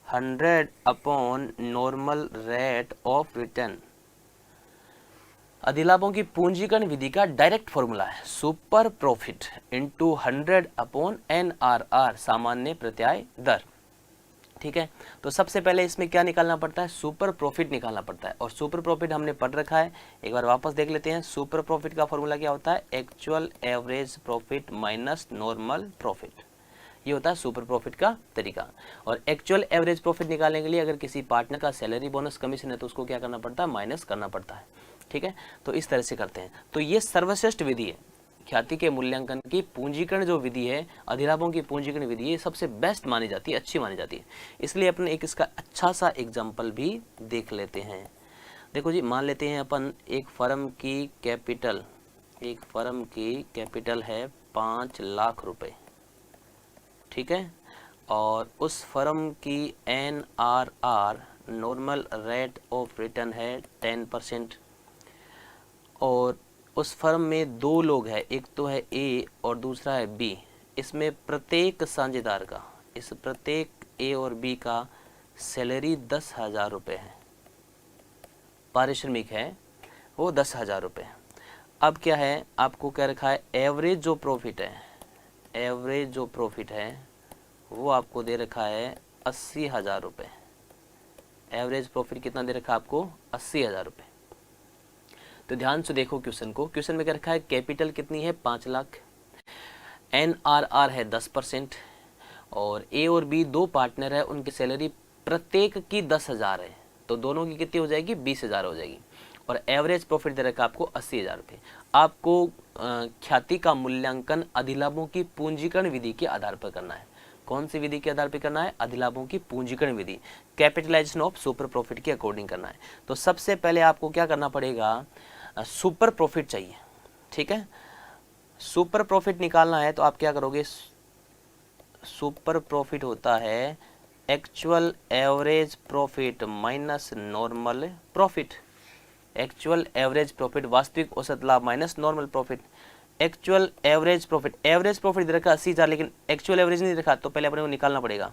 100 upon normal rate of return. अधिलाभों की पूंजीकरण विधि का डायरेक्ट फॉर्मूला है super profit into 100 upon NRR, सामान्य प्रत्याय दर। ठीक है, तो सबसे पहले इसमें क्या निकालना पड़ता है, सुपर प्रॉफिट निकालना पड़ता है। और सुपर प्रॉफिट हमने पढ़ रखा है, एक बार वापस देख लेते हैं। सुपर प्रॉफिट का फॉर्मूला क्या होता है, actual average profit minus normal profit, ये होता है सुपर प्रॉफिट का तरीका। और एक्चुअल एवरेज प्रॉफिट निकालने के लिए अगर किसी पार्टनर का सैलरी बोनस कमीशन है तो उसको क्या करना पड़ता है, माइनस करना पड़ता है। ठीक है, तो इस तरह से करते हैं। तो ये सर्वश्रेष्ठ विधि है, ख्याति के मूल्यांकन की पूंजीकरण जो विधि है, अधिलाभों की पूंजीकरण विधि, ये सबसे बेस्ट मानी जाती है, अच्छी मानी जाती है। इसलिए अपन एक इसका अच्छा सा एग्जाम्पल भी देख लेते हैं। देखो जी, मान लेते हैं अपन एक फर्म की कैपिटल है 5 लाख रुपए। ठीक है, और उस फर्म की NRR normal rate of return है 10%। और उस फर्म में 2 लोग हैं, एक तो है A और दूसरा है B। इसमें प्रत्येक साझेदार का, इस प्रत्येक A और B का सैलरी 10,000 रुपये है, पारिश्रमिक है वो 10,000 रुपये। अब क्या है, आपको क्या रखा है, एवरेज जो प्रॉफिट है वो आपको दे रखा है 80,000 रुपये। एवरेज प्रॉफिट कितना दे रखा है आपको, 80,000 रुपये। तो ध्यान से देखो क्वेश्चन को, क्वेश्चन में क्या रखा है, कैपिटल कितनी है 5 लाख, NRR है 10%, और A और B 2 पार्टनर है, उनकी सैलरी प्रत्येक की 10,000 है, तो दोनों की कितनी हो जाएगी, 20,000 हो जाएगी। और एवरेज प्रॉफिट दे रखा है आपको 80,000 रुपये। आपको ख्याति का मूल्यांकन अधिलाभों की पूंजीकरण विधि के आधार पर करना है। कौन सी विधि के आधार पर करना है, अधिलाभों की पूंजीकरण विधि, कैपिटलाइजेशन ऑफ सुपर प्रॉफिट के अकॉर्डिंग करना है। तो सबसे पहले आपको क्या करना पड़ेगा, सुपर प्रॉफिट चाहिए। ठीक है, सुपर प्रॉफिट निकालना है तो आप क्या करोगे, सुपर प्रॉफिट होता है actual average profit minus normal profit. Actual average profit, वास्तविक औसत लाभ minus normal profit. Actual average profit दे रखा 80,000, लेकिन एक्चुअल एवरेज नहीं रखा, तो पहले अपने को निकालना पड़ेगा।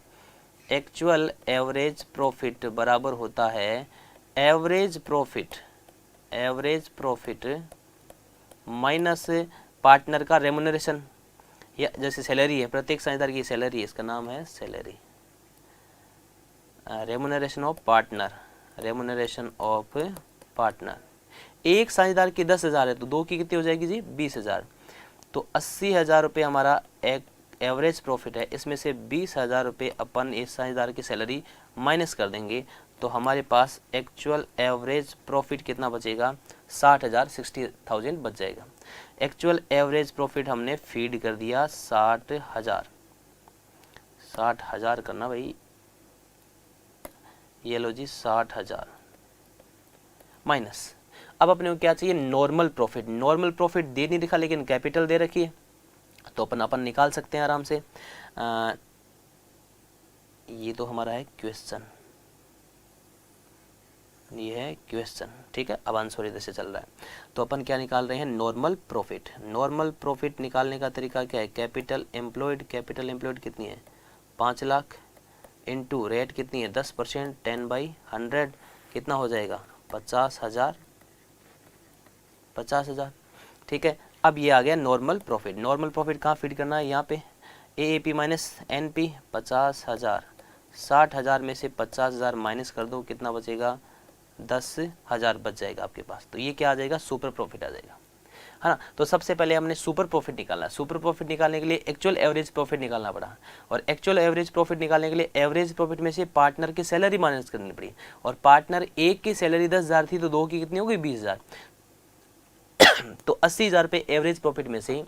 एक्चुअल एवरेज प्रॉफिट बराबर होता है एवरेज प्रॉफिट माइनस पार्टनर का रेमुनरेशन, या जैसे सैलरी है, प्रत्येक साझेदार की सैलरी है, इसका नाम है सैलरी, रेमुनरेशन ऑफ पार्टनर। एक साझेदार की 10,000 है तो 2 की कितनी हो जाएगी जी, 20,000। तो 80,000 रुपये हमारा एक एवरेज प्रॉफिट है, इसमें से 20,000 रुपये अपन इस साझेदार की सैलरी माइनस कर देंगे, तो हमारे पास एक्चुअल एवरेज प्रॉफिट कितना बचेगा, 60,000 बच जाएगा। एक्चुअल एवरेज प्रॉफिट हमने फीड कर दिया 60,000 करना भाई, ये लो जी 60,000 माइनस। अब अपने को क्या चाहिए, नॉर्मल प्रॉफिट। नॉर्मल प्रॉफिट दे नहीं दिखा लेकिन कैपिटल दे रखी है, तो अपन निकाल सकते हैं आराम से। ये तो हमारा है क्वेश्चन, ये है क्वेश्चन। ठीक है, अब आंसर इधर से चल रहा है, तो अपन क्या निकाल रहे हैं, नॉर्मल प्रॉफिट। नॉर्मल प्रॉफिट निकालने का तरीका क्या है, कैपिटल एम्प्लॉयड कितनी है 5 लाख, इनटू रेट कितनी है 10%, 10/100 कितना हो जाएगा 50,000। ठीक है, अब ये आ गया नॉर्मल प्रॉफिट। नॉर्मल प्रॉफिट कहाँ फीड करना है, यहाँ पे AAP माइनस NP 50,000। 60,000 में से 50,000 माइनस कर दो, कितना बचेगा 10,000 बच जाएगा आपके पास। तो ये क्या आ जाएगा, सुपर प्रॉफिट आ जाएगा, है ना। तो सबसे पहले हमने सुपर प्रॉफिट निकाला। सुपर प्रॉफिट निकालने के लिए एक्चुअल एवरेज प्रॉफिट निकालना पड़ा, और एक्चुअल एवरेज प्रॉफिट निकालने के लिए एवरेज प्रॉफिट में से पार्टनर की सैलरी माइनस करनी पड़ी, और पार्टनर एक की सैलरी 10,000 थी, तो 2 की कितनी होगी 20,000। तो 80,000 रुपये एवरेज प्रॉफिट में से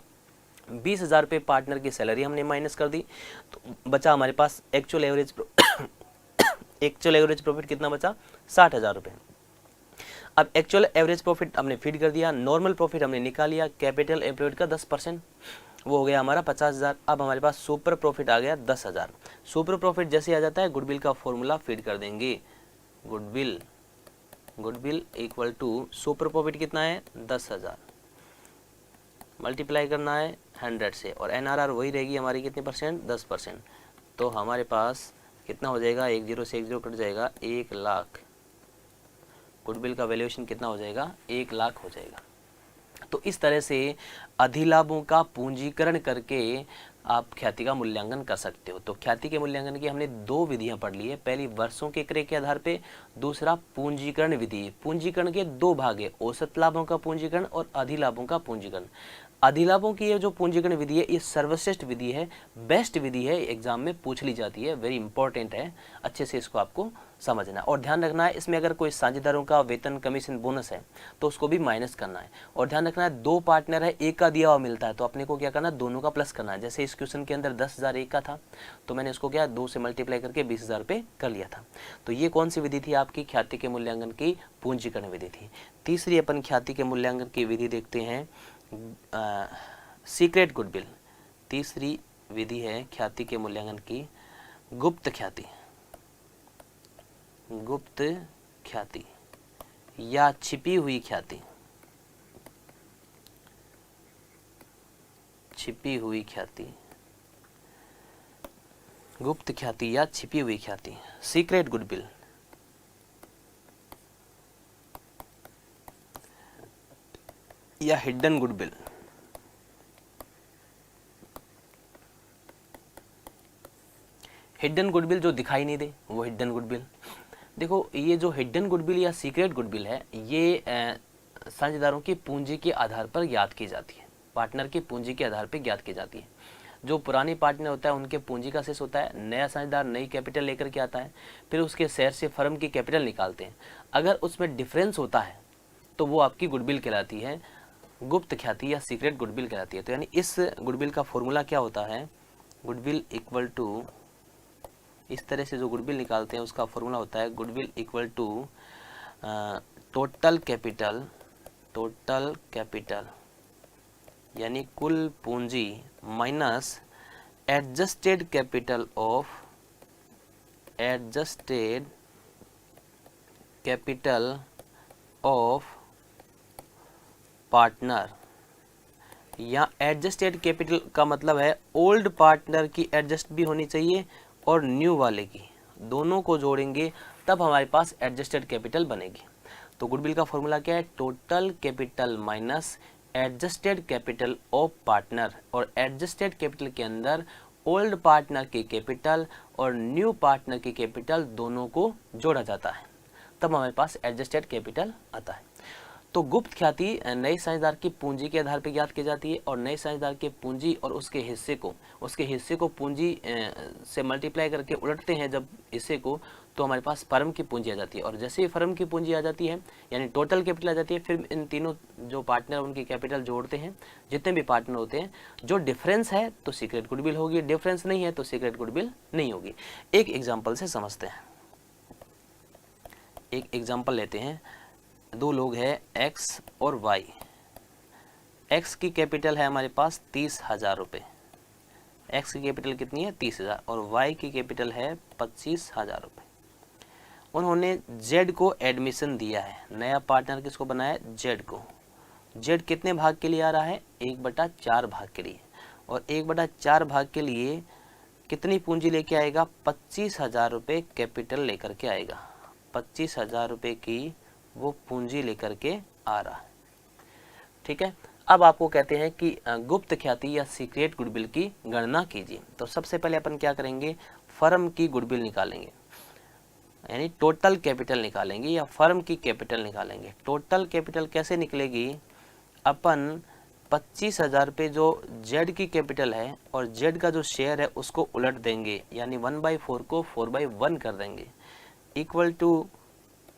20,000 रुपये पार्टनर की सैलरी हमने माइनस कर दी, तो बचा हमारे पास एक्चुअल एवरेज प्रॉफिट कितना बचा 60,000 रुपये। अब एक्चुअल एवरेज प्रॉफिट हमने फीड कर दिया, नॉर्मल प्रॉफिट हमने निकाल लिया, कैपिटल एम्प्लॉयड का 10%, वो हो गया हमारा 50,000। अब हमारे पास सुपर प्रॉफिट आ गया 10,000। सुपर प्रॉफिट जैसे आ जाता है गुडविल का फॉर्मूला फीड कर देंगे, goodwill equal to super profit कितना है 10,000, मल्टीप्लाई करना है 100 से, और NRR वही रहेगी हमारी कितनी परसेंट 10%। तो हमारे पास कितना हो जाएगा, 1 0 से 1 0 कट जाएगा, 1 लाख। गुडविल का वैल्यूएशन कितना हो जाएगा 1 लाख हो जाएगा। तो इस तरह से अधिलाभों का पूंजीकरण करके आप ख्याति का मूल्यांकन कर सकते हो। तो ख्याति के मूल्यांकन की हमने 2 विधियां पढ़ ली है, पहली वर्षों के क्रय के आधार पे, दूसरा पूंजीकरण विधि। पूंजीकरण के 2 भाग है, औसत लाभों का पूंजीकरण और अधिलाभों का पूंजीकरण। अधिलाभों की ये जो पूंजीकरण विधि है ये सर्वश्रेष्ठ विधि है, बेस्ट विधि है, एग्जाम में पूछ ली जाती है, वेरी इंपॉर्टेंट है, अच्छे से इसको आपको समझना और ध्यान रखना है। इसमें अगर कोई साझेदारों का वेतन कमीशन बोनस है तो उसको भी माइनस करना है, और ध्यान रखना है 2 पार्टनर है, एक का दिया हुआ मिलता है तो अपने को क्या करना है, दोनों का प्लस करना है। जैसे इस क्वेश्चन के अंदर 10,000 एक का था तो मैंने इसको क्या 2 से मल्टीप्लाई करके 20,000 पे कर लिया था। तो ये कौन सी विधि थी आपकी, ख्याति के मूल्यांकन की पूंजीकरण विधि थी। तीसरी अपन ख्याति के मूल्यांकन की विधि देखते हैं, सीक्रेट गुडविल। तीसरी विधि है ख्याति के मूल्यांकन की गुप्त ख्याति, गुप्त ख्याति या छिपी हुई ख्याति, छिपी हुई ख्याति, गुप्त ख्याति या छिपी हुई ख्याति, सीक्रेट गुडविल या हिडन गुडविल। हिडन गुडविल जो दिखाई नहीं दे वो हिडन गुडविल। देखो ये जो हिडन गुडविल या सीक्रेट गुडविल है ये साझेदारों की पूंजी के आधार पर ज्ञात की जाती है, पार्टनर की पूंजी के आधार पर ज्ञात की जाती है। जो पुरानी पार्टनर होता है उनके पूंजी का शेष होता है, नया साझेदार नई कैपिटल लेकर के आता है, फिर उसके शेयर से फर्म की कैपिटल निकालते हैं। अगर उसमें डिफरेंस होता है तो वो आपकी गुडविल कहलाती है, गुप्त ख्याति या सीक्रेट गुडविल कहलाती है। तो यानी इस गुडविल का फॉर्मूला क्या होता है, गुडविल इक्वल टू, इस तरह से जो गुडविल निकालते हैं उसका फॉर्मूला होता है goodwill equal to total capital, total capital यानी कुल पूंजी minus adjusted capital of, adjusted capital of partner. या एडजस्टेड कैपिटल का मतलब है ओल्ड पार्टनर की एडजस्ट भी होनी चाहिए और न्यू वाले की, दोनों को जोड़ेंगे तब हमारे पास एडजस्टेड कैपिटल बनेगी। तो गुडविल का फॉर्मूला क्या है, total capital minus adjusted capital of partner, और एडजस्टेड कैपिटल के अंदर ओल्ड पार्टनर की कैपिटल और न्यू पार्टनर की कैपिटल दोनों को जोड़ा जाता है, तब हमारे पास एडजस्टेड कैपिटल आता है। तो गुप्त ख्याति नए साझेदार की पूंजी के आधार पर ज्ञात की जाती है, और नए साझेदार के पूंजी और उसके हिस्से को पूंजी से मल्टीप्लाई करके उलटते हैं जब हिस्से को, तो हमारे पास फर्म की पूंजी आ जाती है। और जैसे ही फर्म की पूंजी आ जाती है यानी टोटल कैपिटल आ जाती है, फिर इन तीनों जो पार्टनर उनकी कैपिटल जोड़ते हैं, जितने भी पार्टनर होते हैं, जो डिफरेंस है तो सीक्रेट गुडविल होगी, डिफरेंस नहीं है तो सीक्रेट गुडविल नहीं होगी। एक एग्जाम्पल से समझते हैं, एक एग्जाम्पल लेते हैं। 2 लोग हैं x और y। x की कैपिटल है हमारे पास 30,000 रुपये, x की कैपिटल कितनी है 30,000, और y की कैपिटल है 25,000 रुपये। उन्होंने z को एडमिशन दिया है, नया पार्टनर किसको बनाया, z को। z कितने भाग के लिए आ रहा है, 1/4 भाग के लिए, और 1/4 भाग के लिए कितनी पूंजी लेके आएगा, 25,000 रुपये कैपिटल लेकर के आएगा, 25,000 रुपये की वो पूंजी लेकर के आ रहा है। ठीक है, अब आपको कहते हैं कि गुप्त ख्याति या सीक्रेट गुडविल की गणना कीजिए। तो सबसे पहले अपन क्या करेंगे, फर्म की गुडविल निकालेंगे, यानी टोटल कैपिटल निकालेंगे या फर्म की कैपिटल निकालेंगे। टोटल कैपिटल कैसे निकलेगी, अपन 25,000 पे जो जेड की कैपिटल है और जेड का जो शेयर है उसको उलट देंगे, यानी 1/4 को 4/1 कर देंगे, इक्वल टू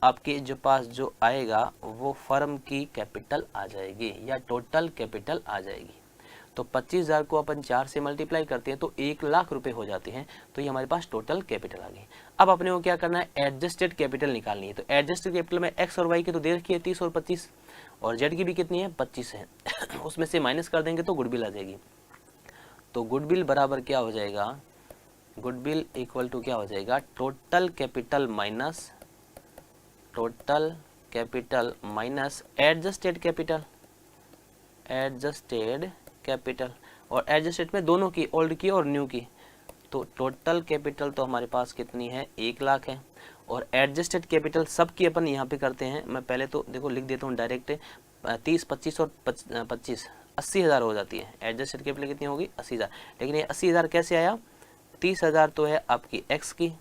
आपके जो पास जो आएगा वो फर्म की कैपिटल आ जाएगी या टोटल कैपिटल आ जाएगी। तो 25,000 को अपन 4 से मल्टीप्लाई करते हैं तो 1 लाख रुपए हो जाते हैं, तो ये हमारे पास टोटल कैपिटल आ गई। अब अपने को क्या करना है, एडजस्टेड कैपिटल निकालनी है। तो एडजस्टेड कैपिटल में एक्स और वाई की तो दे रखी है 30 और 25, और जेड की भी कितनी है 25 है उसमें से माइनस कर देंगे तो गुडविल आ जाएगी। तो गुडविल बराबर क्या हो जाएगा, गुडविल इक्वल टू क्या हो जाएगा, total capital minus adjusted capital, और एडजस्टेड में दोनों की, ओल्ड की और न्यू की। तो टोटल कैपिटल तो हमारे पास कितनी है, 1 लाख है, और एडजस्टेड कैपिटल सब की अपन यहाँ पे करते हैं। मैं पहले तो देखो लिख देता हूँ डायरेक्ट, 30, 25 और 25 80,000 हो जाती है। एडजस्टेड कैपिटल कितनी होगी, 80,000। लेकिन ये 80,000 कैसे आया, 30,000 तो है आपकी एक्स की,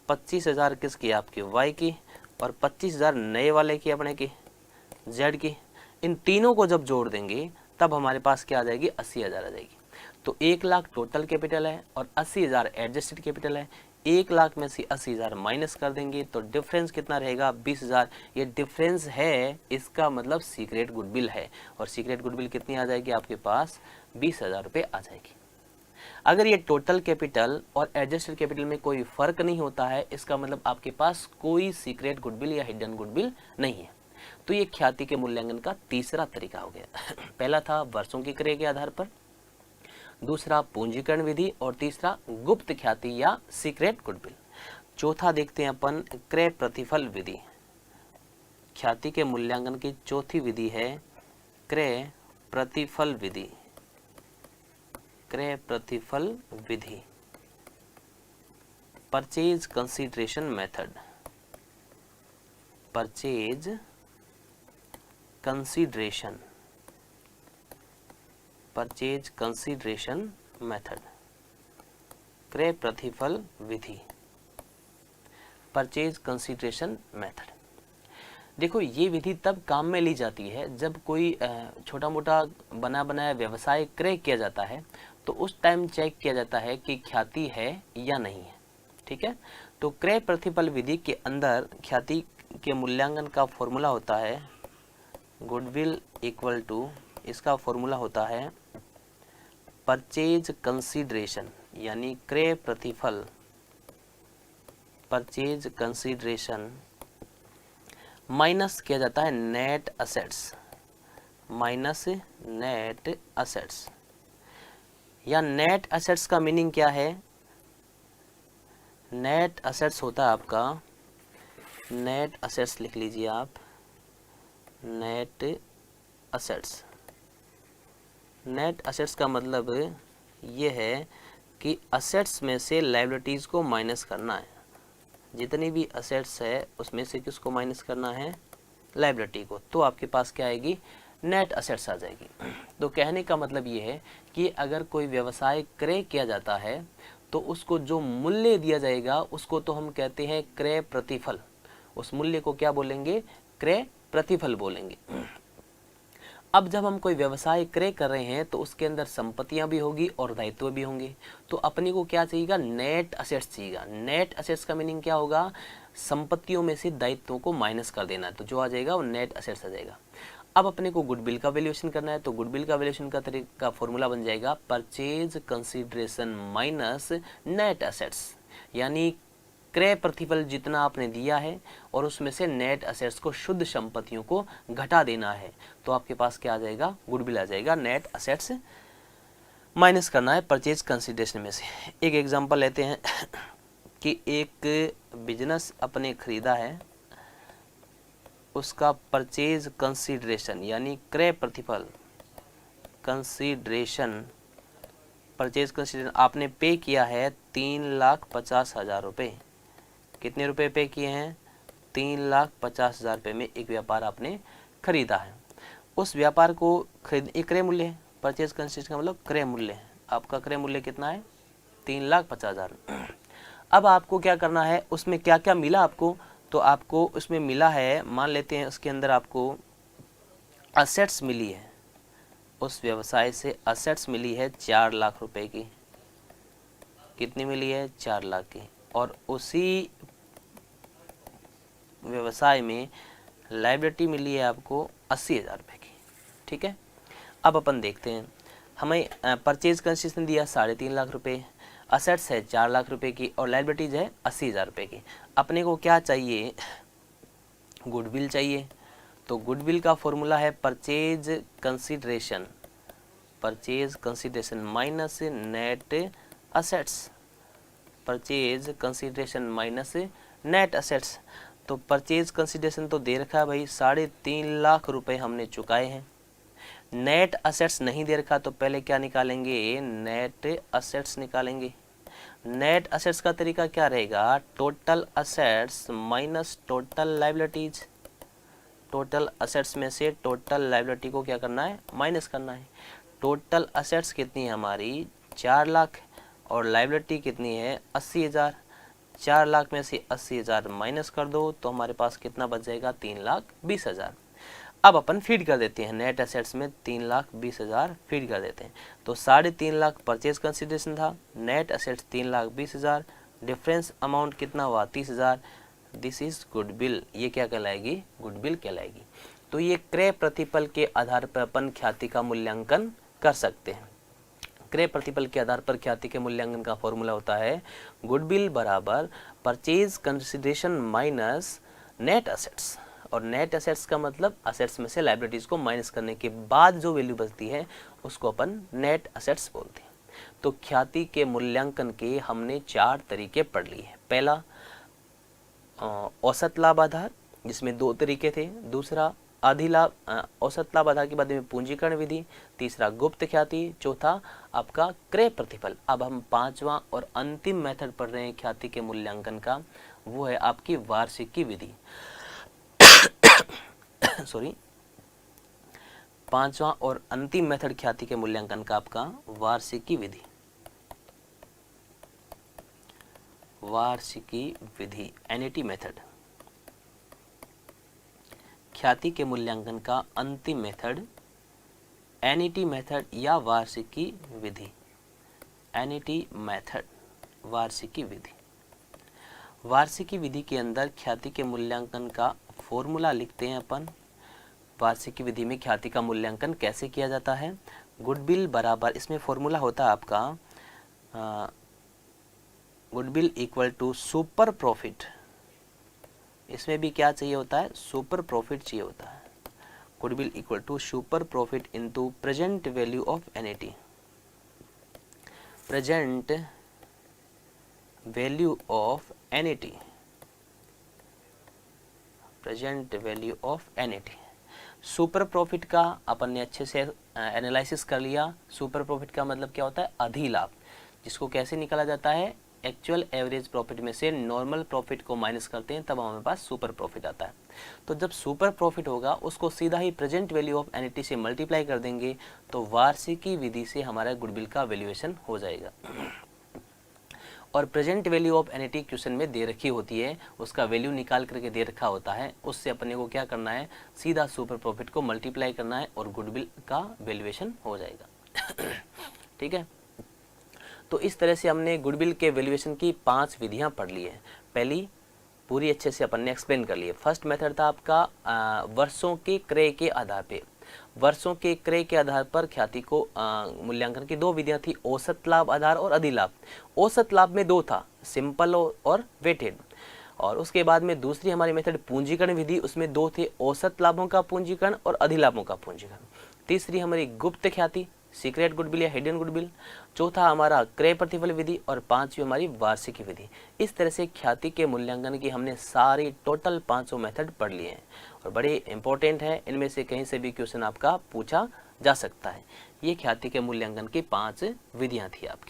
25,000 किसकी, आपकी वाई की, और 25,000 नए वाले की, अपने की जेड की। इन तीनों को जब जोड़ देंगे तब हमारे पास क्या आ जाएगी, 80,000 आ जाएगी। तो 1 लाख टोटल कैपिटल है और 80,000 एडजस्टेड कैपिटल है। 1 लाख में से 80,000 माइनस कर देंगे तो डिफरेंस कितना रहेगा, 20,000। ये डिफरेंस है, इसका मतलब सीक्रेट गुडविल है, और सीक्रेट गुडविल कितनी आ जाएगी आपके पास, 20,000 रुपये आ जाएगी। अगर ये टोटल कैपिटल और एडजस्टेड कैपिटल में कोई फर्क नहीं होता है, इसका मतलब आपके पास कोई सीक्रेट गुडविल या हिडन गुडविल नहीं है। तो ये ख्याति के मूल्यांकन का तीसरा तरीका हो गया। पहला था वर्षों की क्रय के आधार पर, दूसरा पूंजीकरण विधि, और तीसरा गुप्त ख्याति या सीक्रेट गुडविल। चौथा देखते हैं अपन, क्रय प्रतिफल विधि। ख्याति के मूल्यांकन की चौथी विधि है क्रय प्रतिफल विधि। क्रय प्रतिफल विधि, purchase consideration method. Purchase consideration method, क्रय प्रतिफल विधि, परचेज कंसीडरेशन मेथड। देखो ये विधि तब काम में ली जाती है जब कोई छोटा मोटा बना बनाया व्यवसाय क्रय किया जाता है, तो उस टाइम चेक किया जाता है कि ख्याति है या नहीं है। ठीक है, तो क्रय प्रतिफल विधि के अंदर ख्याति के मूल्यांकन का फॉर्मूला होता है गुडविल इक्वल टू, इसका फॉर्मूला होता है परचेज कंसीडरेशन, यानी क्रय प्रतिफल, परचेज कंसीडरेशन माइनस किया जाता है net assets, minus net assets. या नेट असेट्स का मीनिंग क्या है, नेट असेट्स होता है आपका, नेट असेट्स लिख लीजिए आप, नेट असेट्स। नेट असेट्स का मतलब ये है कि असेट्स में से लायबिलिटीज को माइनस करना है। जितनी भी असेट्स है उसमें से किसको माइनस करना है, लायबिलिटी को। तो आपके पास क्या आएगी, नेट असेट्स आ जाएगी। तो कहने का मतलब ये है कि अगर कोई व्यवसाय क्रय किया जाता है तो उसको जो मूल्य दिया जाएगा उसको तो हम कहते हैं क्रय प्रतिफल। उस मूल्य को क्या बोलेंगे, क्रय प्रतिफल बोलेंगे। अब जब हम कोई व्यवसाय क्रय कर रहे हैं तो उसके अंदर संपत्तियां भी होगी और दायित्व भी होंगे। तो अपने को क्या चाहिएगा, नेट असेट्स चाहिएगा। नेट असेट्स का मीनिंग क्या होगा, संपत्तियों में से दायित्वों को माइनस कर देना। तो जो आ जाएगा वो नेट असेट्स आ जाएगा। अब अपने को गुडविल का वैल्यूएशन करना है, तो गुडविल का वैल्यूएशन का तरीका फॉर्मूला बन जाएगा purchase consideration minus net assets, यानी क्रय प्रतिफल जितना आपने दिया है और उसमें से नेट असेट्स को, शुद्ध संपत्तियों को घटा देना है। तो आपके पास क्या आ जाएगा, गुडविल आ जाएगा। नेट असेट्स माइनस करना है परचेज कंसीडरेशन में से। एक एग्जांपल लेते हैं कि एक बिजनेस अपने खरीदा है, उसका परचेज कंसीडरेशन यानी क्रय प्रतिफल कंसीडरेशन, परचेज कंसीडरेशन आपने पे किया है 3,50,000 रुपये। कितने रुपए पे किए हैं, 3,50,000 रुपये में एक व्यापार आपने खरीदा है। उस व्यापार को खरीद, एक क्रय मूल्य है, परचेज कंसीडरेशन का मतलब क्रय मूल्य है। आपका क्रय मूल्य कितना है, 3,50,000। अब आपको क्या करना है, उसमें क्या क्या मिला आपको, तो आपको उसमें मिला है, मान लेते हैं उसके अंदर आपको असेट्स मिली है, उस व्यवसाय से असेट्स मिली है 4 लाख रुपए की। कितनी मिली है, 4 लाख की। और उसी व्यवसाय में लायबिलिटी मिली है आपको 80,000 रुपये की। ठीक है, अब अपन देखते हैं, हमें परचेज कंसीडरेशन दिया 3.5 लाख रुपए, असेट्स है 4 लाख रुपए की और लायबिलिटीज है 80,000 रुपये की। अपने को क्या चाहिए, गुडविल चाहिए। तो गुडविल का फॉर्मूला है purchase consideration purchase consideration minus net assets, purchase consideration minus net assets. तो परचेज कंसिडरेशन तो दे रखा है भाई 3.5 लाख रुपए हमने चुकाए हैं। नेट असेट्स नहीं दे रखा तो पहले क्या निकालेंगे, नेट असेट्स निकालेंगे। नेट असेट्स का तरीका क्या रहेगा, total assets minus total liabilities. Total assets में से टोटल लायबिलिटी को क्या करना है, माइनस करना है। टोटल असेट्स कितनी है हमारी 4 लाख और लायबिलिटी कितनी है 80,000। 4 लाख में से 80,000 माइनस कर दो तो हमारे पास कितना बच जाएगा 3,20,000। अब अपन फीड कर देते हैं नेट एसेट्स में 3,20,000 फीड कर देते हैं। तो 3.5 लाख परचेज कंसिडरेशन था, नेट एसेट्स 3,20,000, डिफरेंस अमाउंट कितना हुआ 30,000। दिस इज गुडविल, ये क्या कहलाएगी, गुडविल कहलाएगी। तो ये क्रय प्रतिफल के आधार पर अपन ख्याति का मूल्यांकन कर सकते हैं। क्रय प्रतिफल के आधार पर ख्याति के मूल्यांकन का फॉर्मूला होता है गुडविल बराबर purchase consideration minus net assets. और नेट असेट्स का मतलब असेट्स में से लायबिलिटीज को माइनस करने के बाद जो वैल्यू बचती है उसको अपन नेट असेट्स बोलते हैं। तो ख्याति के मूल्यांकन के हमने 4 तरीके पढ़ लिए हैं। पहला औसत लाभ आधार, जिसमें 2 तरीके थे। दूसरा अधिलाभ, औसत लाभ आधार के बाद में पूंजीकरण विधि। तीसरा गुप्त ख्याति। चौथा आपका क्रय प्रतिफल। अब हम 5वां और अंतिम मेथड पढ़ रहे हैं ख्याति के मूल्यांकन का, वो है आपकी वार्षिकी विधि। सॉरी, 5वां और अंतिम मेथड ख्याति के मूल्यांकन का आपका वार्षिकी विधि। वार्षिकी विधि, एनईटी मेथड। ख्याति के मूल्यांकन का अंतिम मेथड एनईटी मेथड या वार्षिकी विधि। एनईटी मेथड, वार्षिकी विधि। वार्षिकी विधि के अंदर ख्याति के मूल्यांकन का फॉर्मूला लिखते हैं अपन। वार्षिकी विधि में ख्याति का मूल्यांकन कैसे किया जाता है, गुडविल बराबर, इसमें फॉर्मूला होता है आपका goodwill equal to super profit. इसमें भी क्या चाहिए होता है, सुपर प्रॉफिट चाहिए होता है। Goodwill equal to super profit into present value of annuity. Present value of annuity, present value of annuity. Super profit का अपन ने अच्छे से एनालिसिस कर लिया। सुपर प्रॉफिट का मतलब क्या होता है, अधिलाभ, जिसको कैसे निकाला जाता है, एक्चुअल एवरेज प्रॉफिट में से नॉर्मल प्रॉफिट को माइनस करते हैं तब हमारे पास सुपर प्रॉफिट आता है। तो जब सुपर प्रॉफिट होगा उसको सीधा ही प्रेजेंट वैल्यू ऑफ एनईटी से मल्टीप्लाई कर देंगे तो वार्षिकी विधि से हमारा गुडविल का वैल्यूएशन हो जाएगा। और present value of NET question में दे रखी होती है, उसका वैल्यू निकाल करके दे रखा होता है, उससे अपने को क्या करना है, सीधा सुपर प्रॉफिट को मल्टीप्लाई करना है और गुडविल का वैल्यूएशन हो जाएगा। ठीक है, तो इस तरह से हमने गुडविल के वैल्यूएशन की 5 विधियां पढ़ ली है। पहली पूरी अच्छे से अपन ने एक्सप्लेन कर लिए। फर्स्ट मेथड था आपका वर्षों के क्रय के आधार पे। वर्षों के क्रय के आधार पर ख्याति को मूल्यांकन की 2 विधियां थी, औसत लाभ आधार और अधिलाभ। औसत लाभ में 2 था, सिंपल और वेटेड। और उसके बाद में दूसरी हमारी मेथड पूंजीकरण विधि, उसमें 2 थे, औसत लाभों का पूंजीकरण और अधिलाभों का पूंजीकरण। तीसरी हमारी गुप्त ख्याति, सीक्रेट गुडविल या हिडन गुडविल। चौथा हमारा क्रय प्रतिफल विधि और 5वीं हमारी वार्षिकी विधि। इस तरह से ख्याति के मूल्यांकन की हमने सारी टोटल 5 मेथड पढ़ लिए हैं और बड़े इंपॉर्टेंट है, इनमें से कहीं से भी क्वेश्चन आपका पूछा जा सकता है। ये ख्याति के मूल्यांकन की 5 विधियां थी आपकी।